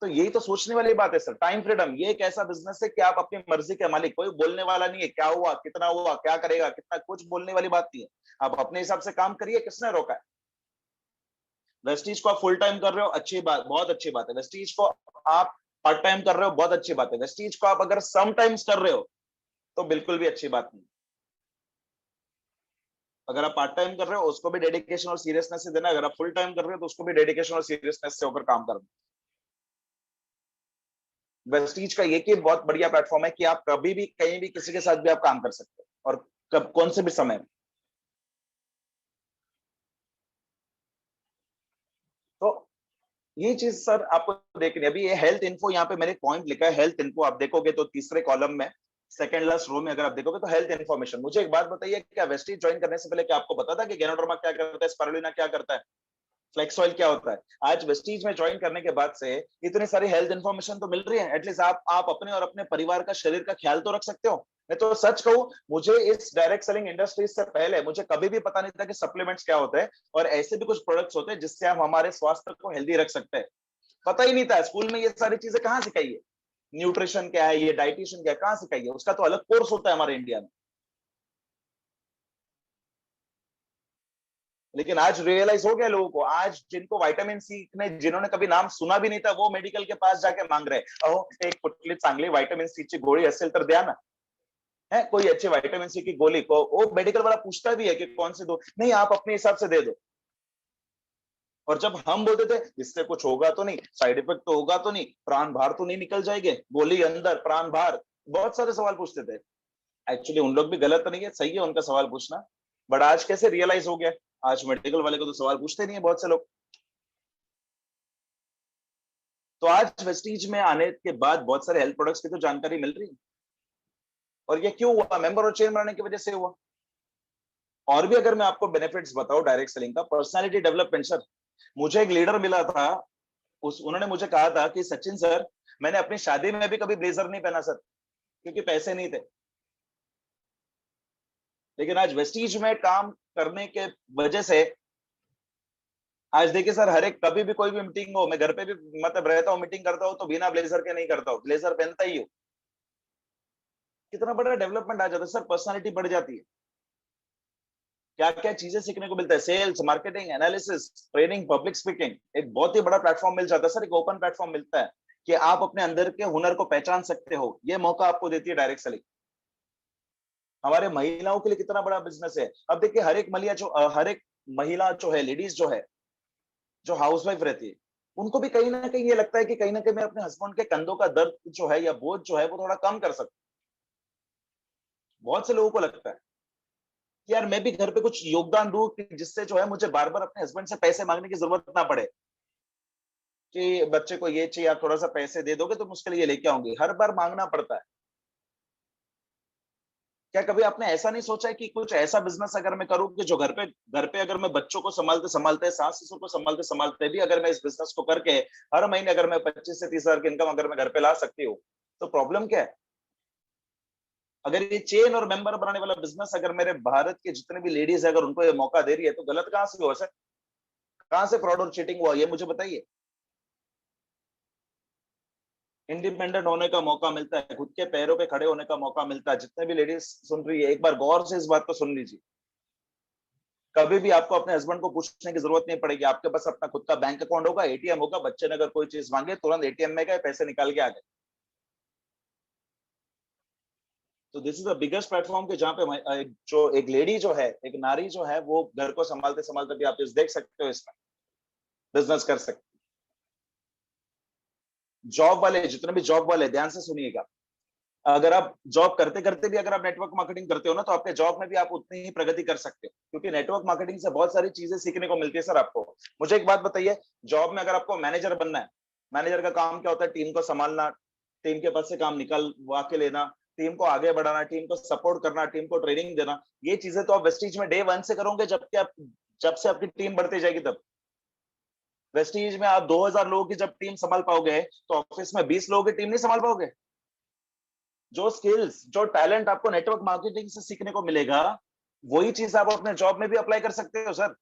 तो यही तो सोचने वाली बात है सर। टाइम फ्रीडम ये एक ऐसा बिजनेस है कि आप अपनी मर्जी के मालिक, कोई बोलने वाला नहीं है क्या हुआ, कितना हुआ, क्या करेगा, कितना, कुछ बोलने वाली बात नहीं है। आप अपने हिसाब से काम करिए, किसने रोका है? वेस्टीज को आप फुल टाइम कर रहे हो, अच्छी बात, बहुत अच्छी बात है। वेस्टीज को आप पार्ट टाइम कर रहे हो, बहुत अच्छी बात है। वेस्टीज को आप अगर सम टाइम्स कर रहे हो तो बिल्कुल भी अच्छी बात नहीं। अगर आप पार्ट टाइम कर रहे हो उसको भी डेडिकेशन और सीरियसनेस से देना, अगर आप फुल टाइम कर रहे हो तो उसको भी डेडिकेशन और सीरियसनेस से होकर काम करना। वेस्टीज का ये बहुत बढ़िया प्लेटफॉर्म है कि आप कभी भी कहीं भी किसी के साथ भी आप काम कर सकते हो, और कब कौन से भी समय में। तो ये चीज सर आपको देखनी अभी, ये हेल्थ इन्फो यहाँ पे मैंने पॉइंट लिखा है, हेल्थ इन्फो आप देखोगे तो तीसरे कॉलम में सेकंड लास्ट रो में अगर आप देखोगे तो हेल्थ इन्फॉर्मेशन। मुझे एक बात बताइए, क्या वेस्टीज ज्वाइन करने से पहले क्या आपको पता था कि गैनोडर्मा क्या करता है, स्पारुलिना क्या करता है, फ्लेक्स ऑयल क्या होता है? आज वेस्टीज में ज्वाइन करने के बाद से इतनी सारी हेल्थ इन्फॉर्मेशन तो मिल रही है, एटलीस्ट आप अपने और अपने परिवार का, शरीर का ख्याल तो रख सकते हो। मैं तो सच कहूं, मुझे इस डायरेक्ट सेलिंग इंडस्ट्रीज से पहले मुझे कभी भी पता नहीं था कि सप्लीमेंट्स क्या होते हैं और ऐसे भी कुछ प्रोडक्ट्स होते हैं जिससे हम हमारे स्वास्थ्य को हेल्दी रख सकते हैं। पता ही नहीं था। स्कूल में ये सारी चीजें कहाँ सिखाई है? न्यूट्रिशन क्या है, ये डाइटिशियन क्या है, कहाँ सिखाई है? उसका तो अलग कोर्स होता है हमारे इंडिया में। लेकिन आज रियलाइज हो गया लोगों को, आज जिनको विटामिन सी ने, जिन्होंने कभी नाम सुना भी नहीं था, वो मेडिकल के पास जाके मांग रहे हैं, अहो एक कुठली चांगली विटामिन सी ची गोळी असेल तर द्या ना। है कोई अच्छी विटामिन सी की गोली को वो मेडिकल वाला पूछता भी है कि कौन सी दो, नहीं आप अपने हिसाब से दे दो। और जब हम बोलते थे इससे कुछ होगा तो नहीं, साइड इफेक्ट तो होगा तो नहीं, प्राण भार तो नहीं निकल जाएंगे, गोली अंदर प्राण भार, बहुत सारे सवाल पूछते थे। एक्चुअली उन लोग भी गलत नहीं है, सही है उनका सवाल पूछना, बट आज कैसे रियलाइज हो गया, आज मेडिकल वाले को तो सवाल पूछते नहीं है बहुत से लोग। तो आज वेस्टीज में आने के बाद बहुत सारे हेल्थ प्रोडक्ट्स की तो जानकारी मिल रही है। और ये क्यों हुआ? मेंबर और चेन बनाने की वजह से हुआ। और भी अगर मैं आपको बेनिफिट्स बताऊं डायरेक्ट सेलिंग का, पर्सनालिटी डेवलपमेंट सर। मुझे एक लीडर मिला था, उस उन्होंने मुझे कहा था कि सचिन सर, मैंने अपनी शादी में भी कभी ब्लेजर नहीं पहना सर, क्योंकि पैसे नहीं थे। लेकिन आज वेस्टीज में काम करने के वजह से आज देखिए सर, हर एक कभी भी कोई भी मीटिंग हो, मैं घर पे भी मतलब रहता हूँ, मीटिंग करता हूँ तो बिना ब्लेजर के नहीं करता हूँ, ब्लेजर पहनता ही हूँ। कितना बड़ा डेवलपमेंट आ जाता है सर, पर्सनालिटी बढ़ जाती है। क्या क्या चीजें सीखने को मिलता है, sales, marketing, analysis, training, public speaking, एक बहुत ही बड़ा प्लेटफॉर्म मिल जाता है सर, एक ओपन प्लेटफॉर्म मिलता है कि आप अपने अंदर के हुनर को पहचान सकते हो। ये मौका आपको देती है डायरेक्ट सेलिंग। हमारे महिलाओं के लिए कितना बड़ा बिजनेस है। अब देखिए हर एक महिला जो है, लेडीज जो है, जो हाउसवाइफ रहती है, उनको भी कहीं ना कहीं ये लगता है कि कहीं ना कहीं मैं अपने हस्बैंड के कंधों का दर्द जो है या बोझ जो है वो थोड़ा कम कर सकता हूं। बहुत से लोगों को लगता है कि यार मैं भी घर पे कुछ योगदान दूं कि जिससे जो है मुझे बार बार अपने हस्बैंड से पैसे मांगने की जरूरत ना पड़े, कि बच्चे को ये चाहिए, आप थोड़ा सा पैसे दे दोगे तो मुश्किल ये लेके आऊंगी, हर बार मांगना पड़ता है। क्या कभी आपने ऐसा नहीं सोचा है कि कुछ ऐसा बिजनेस अगर मैं करूं कि जो घर पे अगर मैं बच्चों को संभालते संभालते, सास ससुर को संभालते संभालते भी अगर मैं इस बिजनेस को करके हर महीने अगर मैं 25 से 30 हजार की इनकम अगर मैं घर पे ला सकती हूँ, तो प्रॉब्लम क्या है? अगर ये चेन और मेंबर बनाने वाला बिजनेस अगर मेरे भारत के जितने भी लेडीज है अगर उनको ये मौका दे रही है, तो गलत कहां से हुआ सर? कहां से फ्रॉड और चीटिंग हुआ, ये मुझे बताइए। इंडिपेंडेंट होने का मौका मिलता है, खुद के पैरों पे खड़े होने का मौका मिलता है। जितने भी लेडीज सुन रही है, एक बार गौर से इस बात को सुन लीजिए। कभी भी आपको अपने हस्बैंड को पूछने की जरूरत नहीं पड़ेगी, आपके पास अपना खुद का बैंक अकाउंट होगा, एटीएम होगा, बच्चे ने अगर कोई चीज मांगे तुरंत एटीएम में गए, पैसे निकाल के आ गए। तो this is the biggest platform के जहाँ पे जो एक लेडी जो है, एक नारी जो है, वो घर को संभालते संभालते भी आप इस देख सकते हो, इसमें बिजनेस कर सकते। जॉब वाले, जितने भी जॉब वाले ध्यान से सुनिएगा, अगर आप जॉब करते करते भी अगर आप नेटवर्क मार्केटिंग करते हो ना, तो आपके जॉब में भी आप उतनी ही प्रगति कर सकते हो, क्योंकि नेटवर्क मार्केटिंग से बहुत सारी चीजें सीखने को मिलती है सर आपको। मुझे एक बात बताइए, जॉब में अगर आपको मैनेजर बनना है, मैनेजर का काम क्या होता है? टीम को संभालना, टीम के पास से काम निकलवा के लेना, टीम को आगे बढ़ाना, टीम को सपोर्ट करना, टीम को ट्रेनिंग देना। ये चीजें तो आप वेस्टीज में डे वन से करोगे, जबकि आप जब से आपकी टीम बढ़ती जाएगी तब। वेस्टीज में आप 2000 लोगों की जब टीम संभाल पाओगे, तो ऑफिस में 20 लोगों की टीम नहीं संभाल पाओगे। जो स्किल्स, जो टैलेंट आपको नेटवर्क मार्केटिंग से सीखने को मिलेगा, वही चीज आप अपने जॉब में भी अप्लाई कर सकते हो सर।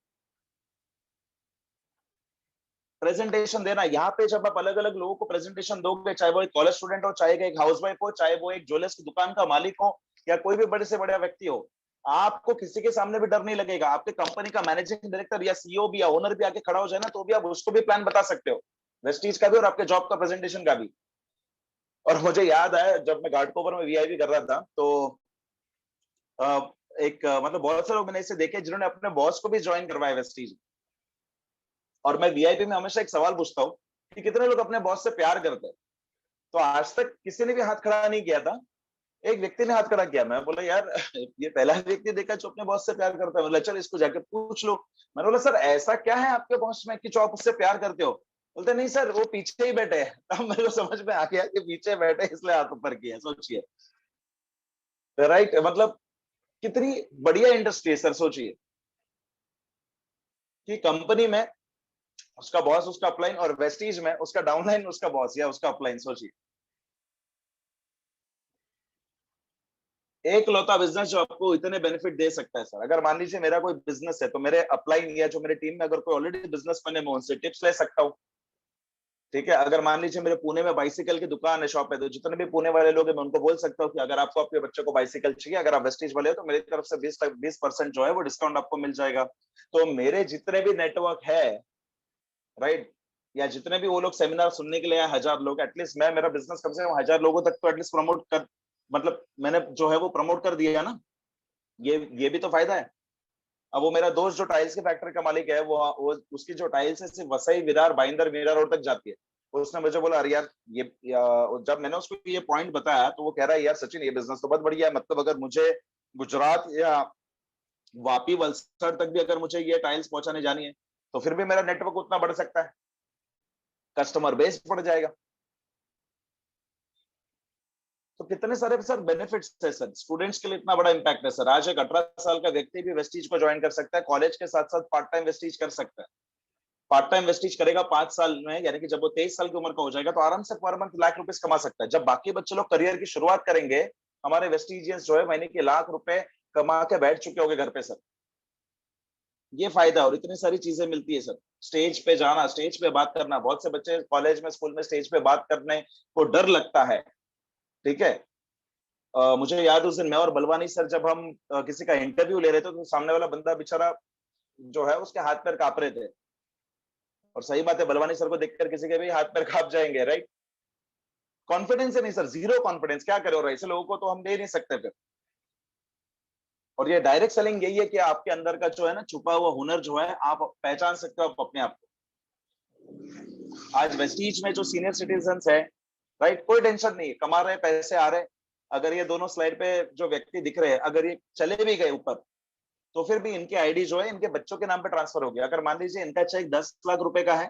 प्रेजेंटेशन देना, यहाँ पे जब आप अलग अलग लोगों को प्रेजेंटेशन दोगे, चाहे वो एक कॉलेज स्टूडेंट हो, चाहे एक हाउसवाइफ हो, चाहे वो एक ज्वेलर्स की दुकान का मालिक हो, या कोई भी बड़े से बड़ा व्यक्ति हो, आपको किसी के सामने भी डर नहीं लगेगा। आपके कंपनी का मैनेजिंग डायरेक्टर या सीईओ भी या ओनर भी आके खड़ा हो जाए ना, तो भी आप उसको भी प्लान बता सकते हो, वेस्टीज का भी और आपके जॉब का प्रेजेंटेशन का भी। और मुझे याद है जब मैं घाटकोपर में वीआईपी कर रहा था, तो एक मतलब बहुत से लोग मैंने ऐसे देखे जिन्होंने अपने बॉस को भी ज्वाइन करवाया वेस्टीज। और मैं वीआईपी में हमेशा एक सवाल पूछता हूँ कि कितने लोग अपने बॉस से प्यार करते हैं। तो आज तक किसी ने भी हाथ खड़ा नहीं किया था। एक व्यक्ति ने हाथ खड़ा किया। मैं बोला यार ये पहला व्यक्ति देखा जो अपने बॉस से प्यार करता है। बोला चल इसको जाके पूछ लो। मैंने बोला सर ऐसा क्या है आपके बॉस में कि जो आप उससे प्यार करते हो? बोलते नहीं सर वो पीछे ही बैठे हैं। तब मेरे को समझ में आ गया कि पीछे बैठे इसलिए हाथ ऊपर किया। सोचिए, राइट? मतलब कितनी बढ़िया इंडस्ट्री है सर। सोचिए कि कंपनी में उसका बॉस उसका अपलाइन और वेस्टीज में उसका डाउनलाइन उसका बॉस या उसका अपलाइन। सोचिए, एक लौता बिजनेस जो आपको इतने बेनिफिट दे सकता है सर। अगर मान लीजिए मेरा कोई बिजनेस है तो मेरे अपलाइन या जो मेरे टीम में अगर कोई ऑलरेडी बिजनेस मैंने मैं उनसे टिप्स ले सकता हूँ। ठीक है, अगर मान लीजिए मेरे पुणे में बाइसिकल की दुकान है, शॉप है, तो जितने भी पुणे वाले लोग हैं मैं उनको बोल सकता हूँ कि अगर आपको आपके बच्चे को बाइसिकल चाहिए, अगर आप वेस्टेज वाले हो तो मेरी तरफ से 20% जो है वो डिस्काउंट आपको मिल जाएगा। तो मेरे जितने भी नेटवर्क है, राइट, या जितने भी वो लोग सेमिनार सुनने के लिए आए 1000 लोग, एटलीस्ट मैं मेरा बिजनेस कम से कम 1000 लोगों तक तो एटलीस्ट प्रमोट कर, मतलब मैंने जो है वो प्रमोट कर दिया ना। ये भी तो फायदा है। अब वो मेरा दोस्त जो टाइल्स के फैक्ट्री का मालिक है, वो उसकी जो टाइल्स है सिर्फ वसई विरार भाईंदर मीरा रोड तक जाती है। उसने मुझे बोला अरे यार जब मैंने उसको ये पॉइंट बताया तो वो कह रहा है यार सचिन ये बिजनेस तो बहुत बढ़िया है। मतलब अगर मुझे गुजरात या वापी वलसाड़ तक भी अगर मुझे ये टाइल्स पहुंचाने जानी है तो फिर भी मेरा नेटवर्क उतना बढ़ सकता है, कस्टमर बेस बढ़ जाएगा। तो कितने सारे सर बेनिफिट्स है सर। स्टूडेंट्स के लिए इतना बड़ा इंपैक्ट है सर। आज एक 18 साल का व्यक्ति भी वेस्टीज को ज्वाइन कर सकता है, कॉलेज के साथ साथ पार्ट टाइम वेस्टीज कर सकता है। पार्ट टाइम वेस्टीज करेगा 5 साल में, यानी कि जब वो 23 साल की उम्र का हो जाएगा तो आराम से पर मंथ लाख रुपए कमा सकता है। जब बाकी बच्चे लोग करियर की शुरुआत करेंगे, हमारे वेस्टीजियंस जो है महीने के लाख रुपए कमा के बैठ चुके होंगे घर पे सर। ये फायदा और इतनी सारी चीजें मिलती है सर। स्टेज पे जाना, स्टेज पे बात करना, बहुत से बच्चे कॉलेज में स्कूल में स्टेज पे बात करने को डर लगता है। ठीक है, मुझे याद उस दिन मैं और बलवानी सर जब हम किसी का इंटरव्यू ले रहे थे तो सामने वाला बंदा बेचारा जो है उसके हाथ पैर कांप रहे थे। और सही बात है, बलवानी सर को देखकर किसी के भी हाथ पैर कांप जाएंगे, राइट? कॉन्फिडेंस है नहीं सर, जीरो कॉन्फिडेंस। क्या करे, और ऐसे लोगों को तो हम दे नहीं सकते फिर। और ये डायरेक्ट सेलिंग यही है कि आपके अंदर का जो है ना छुपा हुआ हुनर जो है आप पहचान सकते हो आप अपने आप को। आज वेस्टीज में जो सीनियर सिटीजन है, राइट, कोई टेंशन नहीं है, कमा रहे पैसे आ रहे। अगर ये दोनों स्लाइड पे जो व्यक्ति दिख रहे हैं अगर ये चले भी गए ऊपर तो फिर भी इनकी आईडी जो है इनके बच्चों के नाम पे ट्रांसफर होगी। अगर मान लीजिए इनका चेक 10 लाख रुपए का है,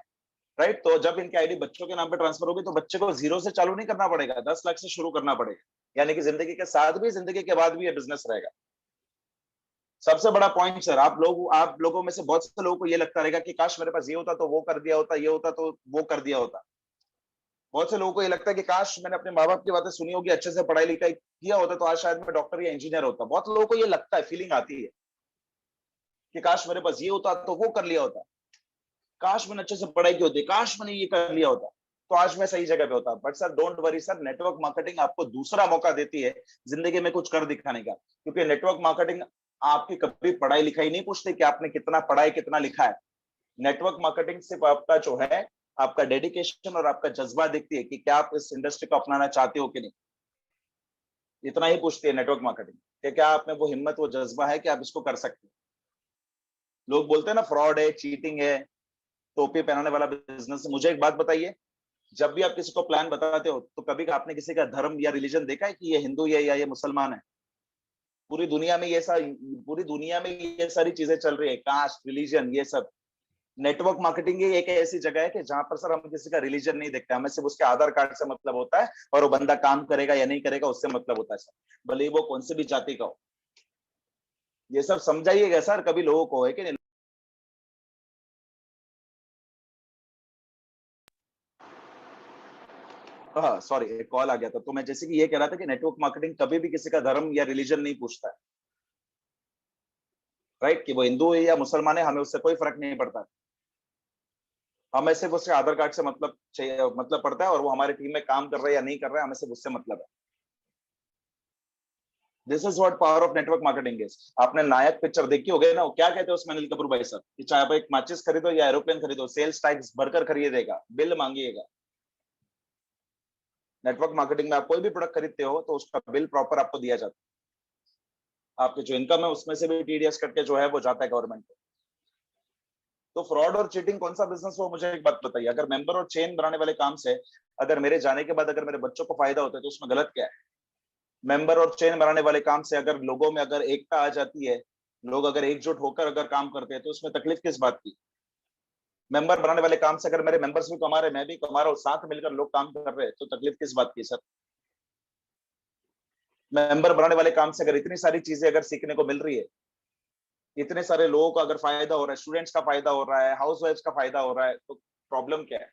राइट, तो जब इनकी आईडी बच्चों के नाम पे ट्रांसफर होगी तो बच्चे को जीरो से चालू नहीं करना पड़ेगा, 10 लाख से शुरू करना पड़ेगा। यानी कि जिंदगी के साथ भी जिंदगी के बाद भी ये बिजनेस रहेगा। सबसे बड़ा पॉइंट सर, आप लोगों में से बहुत से लोगों को ये लगता रहेगा कि काश मेरे पास ये होता तो वो कर दिया होता, ये होता तो वो कर दिया होता। बहुत से लोगों को ये लगता है कि काश मैंने अपने माँ बाप की बातें सुनी होगी, अच्छे से पढ़ाई लिखाई किया होता तो आज शायद मैं डॉक्टर या इंजीनियर होता। बहुत लोगों को ये लगता है, फीलिंग आती है कि काश मेरे पास ये होता तो वो कर लिया होता, काश मैंने अच्छे से पढ़ाई की होती, काश मैंने ये कर लिया होता तो आज मैं सही जगह पे होता। But sir don't worry sir, network marketing आपको दूसरा मौका देती है जिंदगी में कुछ कर दिखाने का। क्योंकि नेटवर्क मार्केटिंग आपकी कभी पढ़ाई लिखाई नहीं पूछती कि आपने कितना पढ़ा है कितना लिखा है। नेटवर्क मार्केटिंग सिर्फ आपका जो है आपका डेडिकेशन और आपका जज्बा देखती है कि क्या आप इस इंडस्ट्री को अपनाना चाहते हो कि नहीं। इतना ही पूछती है नेटवर्क मार्केटिंग कि क्या आप में वो हिम्मत वो जज्बा है कि आप इसको कर सकते हो। लोग बोलते हैं ना फ्रॉड है, चीटिंग है, टोपी पहनाने वाला बिजनेस है। मुझे एक बात बताइए, जब भी आप किसी को प्लान बताते हो तो कभी आपने किसी का धर्म या रिलीजन देखा है कि ये हिंदू है या ये मुसलमान है? पूरी दुनिया में पूरी दुनिया में ये सारी चीजें चल रही है, कास्ट रिलीजन ये सब। नेटवर्क मार्केटिंग ही एक ऐसी जगह है कि जहां पर सर हम किसी का रिलीजन नहीं देखते, हमें सिर्फ उसके आधार कार्ड से मतलब होता है और वो बंदा काम करेगा या नहीं करेगा उससे मतलब होता है सर, भले ही वो कौन सी भी जाति का हो। ये सब समझाइएगा सर कभी लोगों को, है कि नहीं? हाँ सॉरी, एक कॉल आ गया था। तो मैं जैसे कि ये कह रहा था कि नेटवर्क मार्केटिंग कभी भी किसी का धर्म या रिलीजन नहीं पूछता है, राइट, कि वो हिंदू है या मुसलमान है हमें उससे कोई फर्क नहीं पड़ता। हमें सिर्फ उसके आधार कार्ड से मतलब चाहिए, मतलब पड़ता है, और वो हमारी टीम में काम कर रहा है या नहीं कर रहा है हमें सिर्फ उससे मतलब है। This is what power of network marketing is. आपने नायक पिक्चर देखी होगी ना, वो क्या कहते हैं उसमें अनिल कपूर भाई साहब कि चाहे आप एक माचिस खरीदो या एरोप्लेन खरीदो, सेल्स टैक्स भरकर खरीदेगा, बिल मांगिएगा। नेटवर्क मार्केटिंग में आप कोई भी प्रोडक्ट खरीदते हो तो उसका बिल प्रॉपर आपको दिया जाता है। आपके जो इनकम है उसमें से भी टीडीएस कट के जो है वो जाता है गवर्नमेंट को। तो फ्रॉड और चीटिंग कौन सा बिजनेस हो, मुझे एक बात बताइए। अगर मेंबर और चेन बनाने वाले काम से अगर मेरे जाने के बाद अगर मेरे बच्चों को फायदा होता है तो उसमें गलत क्या है? मेंबर और चेन बनाने वाले काम से अगर लोगों में अगर एकता आ जाती है, लोग अगर एकजुट होकर अगर काम करते हैं तो उसमें तकलीफ किस बात की? मेंबर बनाने वाले काम से अगर मेरे मेंबर्स भी कमा रहे, मैं भी कमा रहा हूँ, साथ मिलकर लोग काम कर रहे हैं, तो तकलीफ किस बात की सर? मेंबर बनाने वाले काम से अगर इतनी सारी चीजें अगर सीखने को मिल रही है, इतने सारे लोगों को अगर फायदा हो रहा है, स्टूडेंट्स का फायदा हो रहा है, हाउस वाइफ का फायदा हो रहा है, तो प्रॉब्लम क्या है?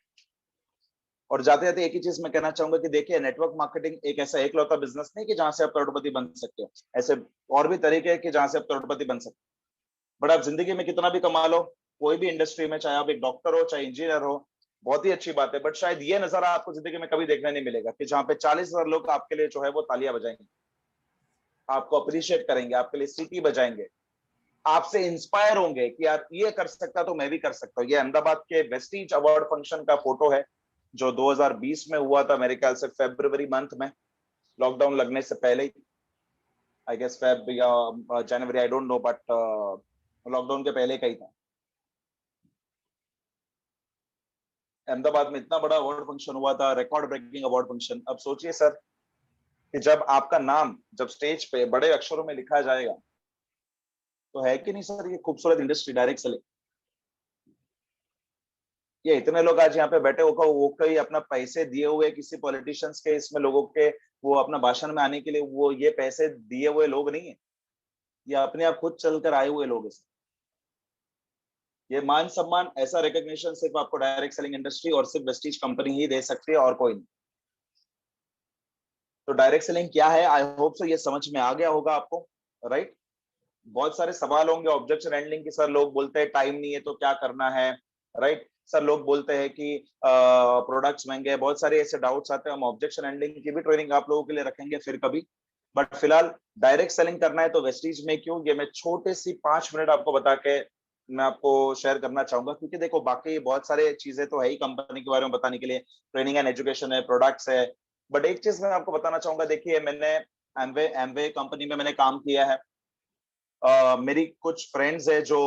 और जाते जाते एक ही चीज मैं कहना चाहूंगा कि देखिए, नेटवर्क मार्केटिंग एक ऐसा एकलौता बिजनेस नहीं कि जहां से आप करोड़पति बन सकते हो। ऐसे और भी तरीके हैं कि जहां से आप करोड़पति बन सकते हो। बट आप जिंदगी में कितना भी कमा लो, कोई भी इंडस्ट्री में, चाहे आप एक डॉक्टर हो चाहे इंजीनियर हो, बहुत ही अच्छी बात है, बट शायद ये नजारा आपको जिंदगी में कभी देखने नहीं मिलेगा कि जहाँ पे 40,000 लोग आपके लिए जो है वो तालियां बजाएंगे, आपको अप्रिशिएट करेंगे, आपके लिए सीटी बजाएंगे, आपसे इंस्पायर होंगे कि यार ये कर सकता तो मैं भी कर सकता हूँ। ये अहमदाबाद के वेस्टीज अवार्ड फंक्शन का फोटो है जो 2020 में हुआ था, मेरे ख्याल से फरवरी मंथ में, लॉकडाउन लगने से पहले ही, आई गेस फेब या जनवरी, I don't know, but lockdown के पहले का ही था। अहमदाबाद में इतना बड़ा अवार्ड फंक्शन हुआ था, रिकॉर्ड ब्रेकिंग अवार्ड फंक्शन। अब सोचिए सर कि जब आपका नाम जब स्टेज पे बड़े अक्षरों में लिखा जाएगा, तो है कि नहीं सर ये खूबसूरत इंडस्ट्री डायरेक्ट सेलिंग। ये इतने लोग आज यहाँ पे बैठे होकर वो कई अपना पैसे दिए हुए किसी पॉलिटिशियंस के, इसमें लोगों के वो अपना भाषण में आने के लिए वो ये पैसे दिए हुए लोग नहीं है, ये अपने आप खुद चलकर आए हुए लोग हैं। ये मान सम्मान, ऐसा रिकॉग्निशन सिर्फ आपको डायरेक्ट सेलिंग इंडस्ट्री और सिर्फ वेस्टीज कंपनी ही दे सकती है और कोई नहीं। तो डायरेक्ट सेलिंग क्या है, आई होप सो ये समझ में आ गया होगा आपको, राइट? बहुत सारे सवाल होंगे ऑब्जेक्शन हैंडलिंग की, सर लोग बोलते हैं टाइम नहीं है तो क्या करना है, राइट? सर लोग बोलते हैं कि प्रोडक्ट्स महंगे हैं, बहुत सारे ऐसे डाउट्स आते हैं। हम ऑब्जेक्शन हैंडलिंग की भी ट्रेनिंग आप लोगों के लिए रखेंगे फिर कभी, बट फिलहाल डायरेक्ट सेलिंग करना है तो वेस्टीज में क्यों, ये मैं छोटे सी 5 मिनट आपको बता के मैं आपको शेयर करना चाहूंगा। क्योंकि देखो बाकी बहुत सारे चीजें तो है ही कंपनी के बारे में बताने के लिए, ट्रेनिंग एंड एजुकेशन है, प्रोडक्ट्स है, बट एक चीज मैं आपको बताना चाहूंगा। देखिए मैंने एमवे एमवे कंपनी में मैंने काम किया है। मेरी कुछ फ्रेंड्स है जो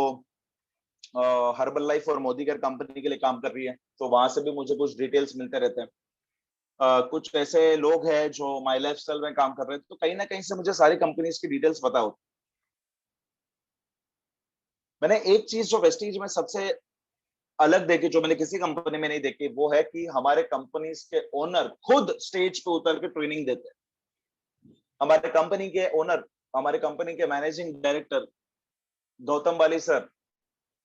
हर्बल लाइफ और मोदी केयर कंपनी के लिए काम कर रही है, तो वहां से भी मुझे कुछ डिटेल्स मिलते रहते हैं। कुछ ऐसे लोग हैं जो माई लाइफ स्टाइल में काम कर रहे हैं, तो कहीं ना कहीं से मुझे सारी कंपनीज की डिटेल्स पता होती। मैंने एक चीज जो वेस्टीज में सबसे अलग देखी, जो मैंने किसी कंपनी में नहीं देखी, वो है कि हमारे कंपनीज के ओनर खुद स्टेज पे उतर के ट्रेनिंग देते हैं। हमारे कंपनी के ओनर, हमारे कंपनी के मैनेजिंग डायरेक्टर गौतम वाली सर,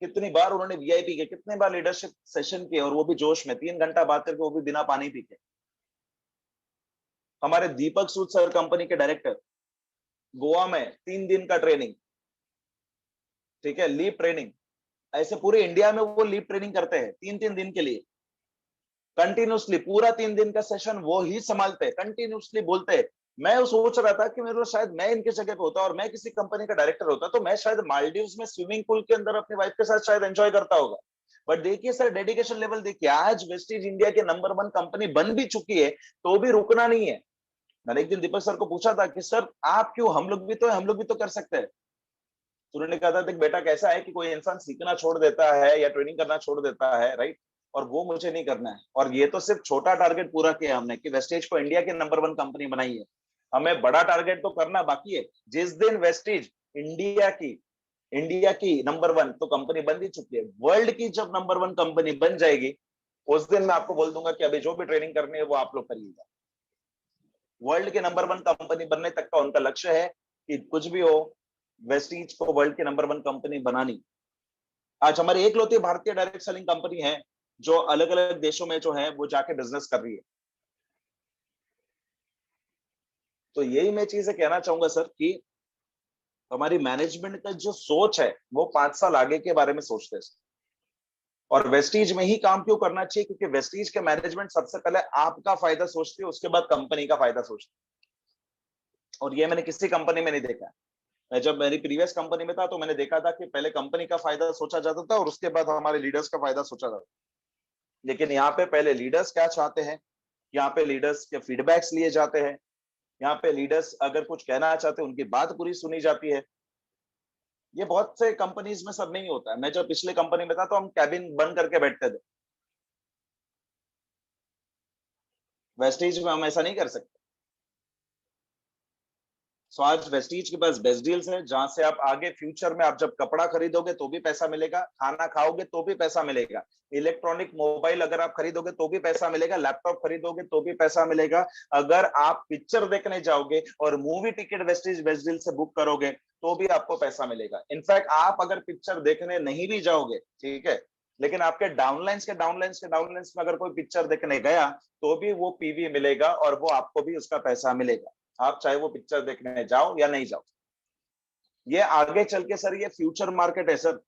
कितनी बार उन्होंने वीआईपी के कितने बार लीडरशिप सेशन किए, और वो भी जोश में 3 घंटा बात करके, वो भी बिना पानी पी के। हमारे दीपक सूद सर कंपनी के डायरेक्टर, गोवा में 3 दिन का ट्रेनिंग, ठीक है, लीव ट्रेनिंग। ऐसे पूरे इंडिया में वो लीव ट्रेनिंग करते हैं 3 3 दिन के लिए, कंटिन्यूसली पूरा 3 दिन का सेशन वो ही संभालते हैं, कंटिन्यूसली बोलते हैं। मैं सोच रहा था कि मेरे को शायद मैं इनके जगह पे होता और मैं किसी कंपनी का डायरेक्टर होता तो मैं शायद मालदीव्स में स्विमिंग पूल के अंदर अपनी वाइफ के साथ शायद एंजॉय करता होगा। बट देखिए सर डेडिकेशन लेवल देखिए, आज वेस्टीज इंडिया के नंबर 1 कंपनी बन भी चुकी है तो भी रुकना नहीं है। मैंने एक दिन दीपक सर को पूछा था कि सर आप क्यों, हम लोग भी तो है, हम लोग भी तो कर सकते हैं। तो उन्होंने कहा था देख बेटा कैसा है कि कोई इंसान सीखना छोड़ देता है या ट्रेनिंग करना छोड़ देता है, राइट, और वो मुझे नहीं करना है। और ये तो सिर्फ छोटा टारगेट पूरा किया हमने कि वेस्टेज को इंडिया के नंबर 1 कंपनी बनाई है, हमें बड़ा टारगेट तो करना बाकी है। जिस दिन वेस्टेज इंडिया की नंबर 1 तो कंपनी बन ही चुकी है, वर्ल्ड की जब नंबर 1 कंपनी बन जाएगी उस दिन मैं आपको बोल दूंगा कि अभी जो भी ट्रेनिंग करनी है वो आप लोग करिएगा। वर्ल्ड के नंबर 1 कंपनी बनने तक का उनका लक्ष्य है कि कुछ भी हो वेस्टीज को वर्ल्ड की नंबर 1 कंपनी बनानी। आज हमारी एकलौती भारतीय डायरेक्ट सेलिंग कंपनी है जो अलग अलग देशों में जो है वो जाके बिजनेस कर रही है। तो यही मैं चीजें कहना चाहूंगा सर कि हमारी मैनेजमेंट का जो सोच है वो 5 साल आगे के बारे में सोचते हैं। और वेस्टीज में ही काम क्यों करना चाहिए, क्योंकि वेस्टीज के मैनेजमेंट सबसे पहले आपका फायदा सोचती है, उसके बाद कंपनी का फायदा सोचती है। और ये मैंने किसी कंपनी में नहीं देखा। मैं जब मेरी प्रीवियस कंपनी में था तो मैंने देखा था कि पहले कंपनी का फायदा सोचा जाता था और उसके बाद हमारे लीडर्स का फायदा सोचा जाता था। लेकिन यहाँ पे पहले लीडर्स क्या चाहते हैं, यहाँ पे लीडर्स के फीडबैक्स लिए जाते हैं, यहाँ पे लीडर्स अगर कुछ कहना चाहते हैं, उनकी बात पूरी सुनी जाती है। ये बहुत से कंपनीज में सब नहीं होता है। मैं जब पिछले कंपनी में था तो हम कैबिन बंद करके बैठते थे, वेस्टेज में हम ऐसा नहीं कर सकते। सो आज वेस्टीज के पास बेस्ट डील्स है, जहां से आप आगे फ्यूचर में आप जब कपड़ा खरीदोगे तो भी पैसा मिलेगा, खाना खाओगे तो भी पैसा मिलेगा, इलेक्ट्रॉनिक मोबाइल अगर आप खरीदोगे तो भी पैसा मिलेगा, लैपटॉप खरीदोगे तो भी पैसा मिलेगा, अगर आप पिक्चर देखने जाओगे और movie ticket Vestige best deal से बुक करोगे तो भी आपको पैसा मिलेगा। इनफैक्ट आप अगर पिक्चर देखने नहीं भी जाओगे, ठीक है, लेकिन आपके डाउनलाइंस में अगर कोई पिक्चर देखने गया तो भी वो पीवी मिलेगा और वो आपको भी उसका पैसा मिलेगा, आप चाहे वो पिक्चर देखने जाओ या नहीं जाओ। ये आगे चल के सर ये फ्यूचर मार्केट है सर,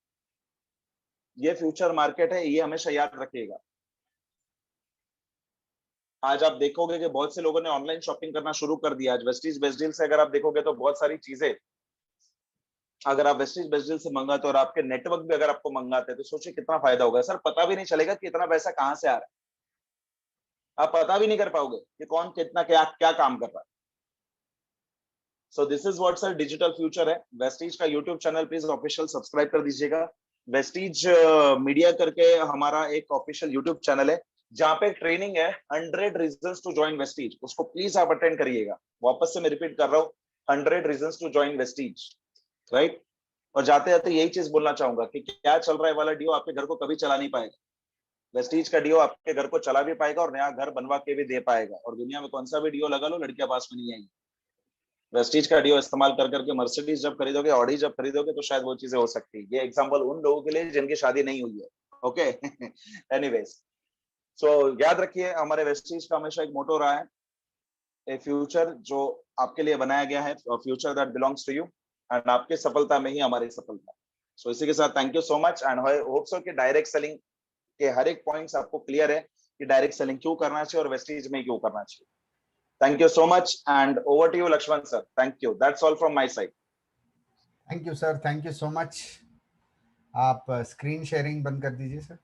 ये फ्यूचर मार्केट है, ये हमेशा याद रखिएगा। आज आप देखोगे कि बहुत से लोगों ने ऑनलाइन शॉपिंग करना शुरू कर दिया। आज वेस्टीज बेस्ट डील से अगर आप देखोगे तो बहुत सारी चीजें अगर आप वेस्टीज बेस्ट डील से मंगाते हो और आपके नेटवर्क भी अगर आपको मंगाते हैं तो सोचिए कितना फायदा होगा सर। पता भी नहीं चलेगा कि इतना पैसा कहां से आ रहा है, आप पता भी नहीं कर पाओगे कि कौन कितना क्या क्या काम कर रहा है। So this is what sir digital future है। वेस्टीज का YouTube channel please official subscribe कर दीजिएगा। वेस्टीज मीडिया करके हमारा एक ऑफिशियल यूट्यूब चैनल है जहां पे ट्रेनिंग है 100 रीजंस टू जॉइन वेस्टीज, उसको प्लीज आप अटेंड करिएगा। वापस से मैं रिपीट कर रहा हूँ, 100 reasons to join Vestige, right. और जाते जाते यही चीज बोलना चाहूंगा कि क्या चल रहा है वाला डियो आपके घर को कभी चला नहीं पाएगा। वेस्टीज का डियो आपके घर को चला भी पाएगा और नया घर बनवा के भी दे पाएगा। और दुनिया में कौन सा भी डियो लगा लो, लड़कियां पास में नहीं आएंगी। वेस्टीज का डियो इस्तेमाल कर करके मर्सिडीज जब खरीदोगे, ऑडी जब खरीदोगे तो शायद वो चीजें हो सकती है। ये एग्जांपल उन लोगों के लिए जिनकी शादी नहीं हुई है, ओके। एनीवेज, सो याद रखिए हमारे वेस्टीज का हमेशा एक मोटो रहा है, ए फ्यूचर जो आपके लिए बनाया गया है, future that belongs to you, and आपकी सफलता में ही हमारी सफलता। सो इसी के साथ thank you so much and hope so कि डायरेक्ट सेलिंग के हर एक पॉइंट्स आपको क्लियर है कि डायरेक्ट सेलिंग क्यों करना चाहिए और वेस्टीज में क्यों करना चाहिए। Thank you so much and over to you, Lakshman sir. Thank you. That's all from my side. Thank you sir, thank you so much. आप स्क्रीन शेयरिंग बंद कर दीजिए सर।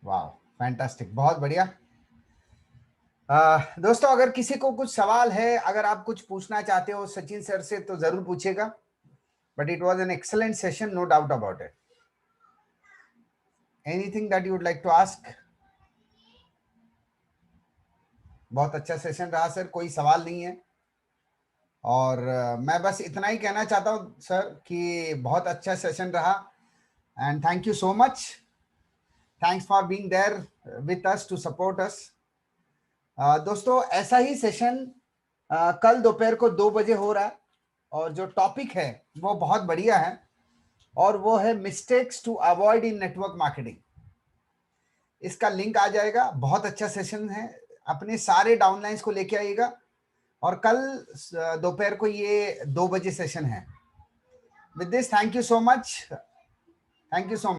वाह, फैंटास्टिक, बहुत बढ़िया। दोस्तों अगर किसी को कुछ सवाल है, अगर आप कुछ पूछना चाहते हो सचिन सर से तो जरूर पूछेगा। But it was an excellent session, no doubt about it. Anything that you would like to ask? बहुत अच्छा सेशन रहा सर, कोई सवाल नहीं है। और मैं बस इतना ही कहना चाहता हूँ सर कि बहुत अच्छा सेशन रहा and thank you so much. Thanks for being there with us to support us. दोस्तों ऐसा ही सेशन कल दोपहर को 2 बजे हो रहा है और जो टॉपिक है वो बहुत बढ़िया है और वो है mistakes to avoid in network marketing. इसका लिंक आ जाएगा। बहुत अच्छा सेशन है, अपने सारे डाउनलाइंस को लेके आइएगा और कल दोपहर को ये 2 बजे सेशन है। With this thank you so much, thank you so much.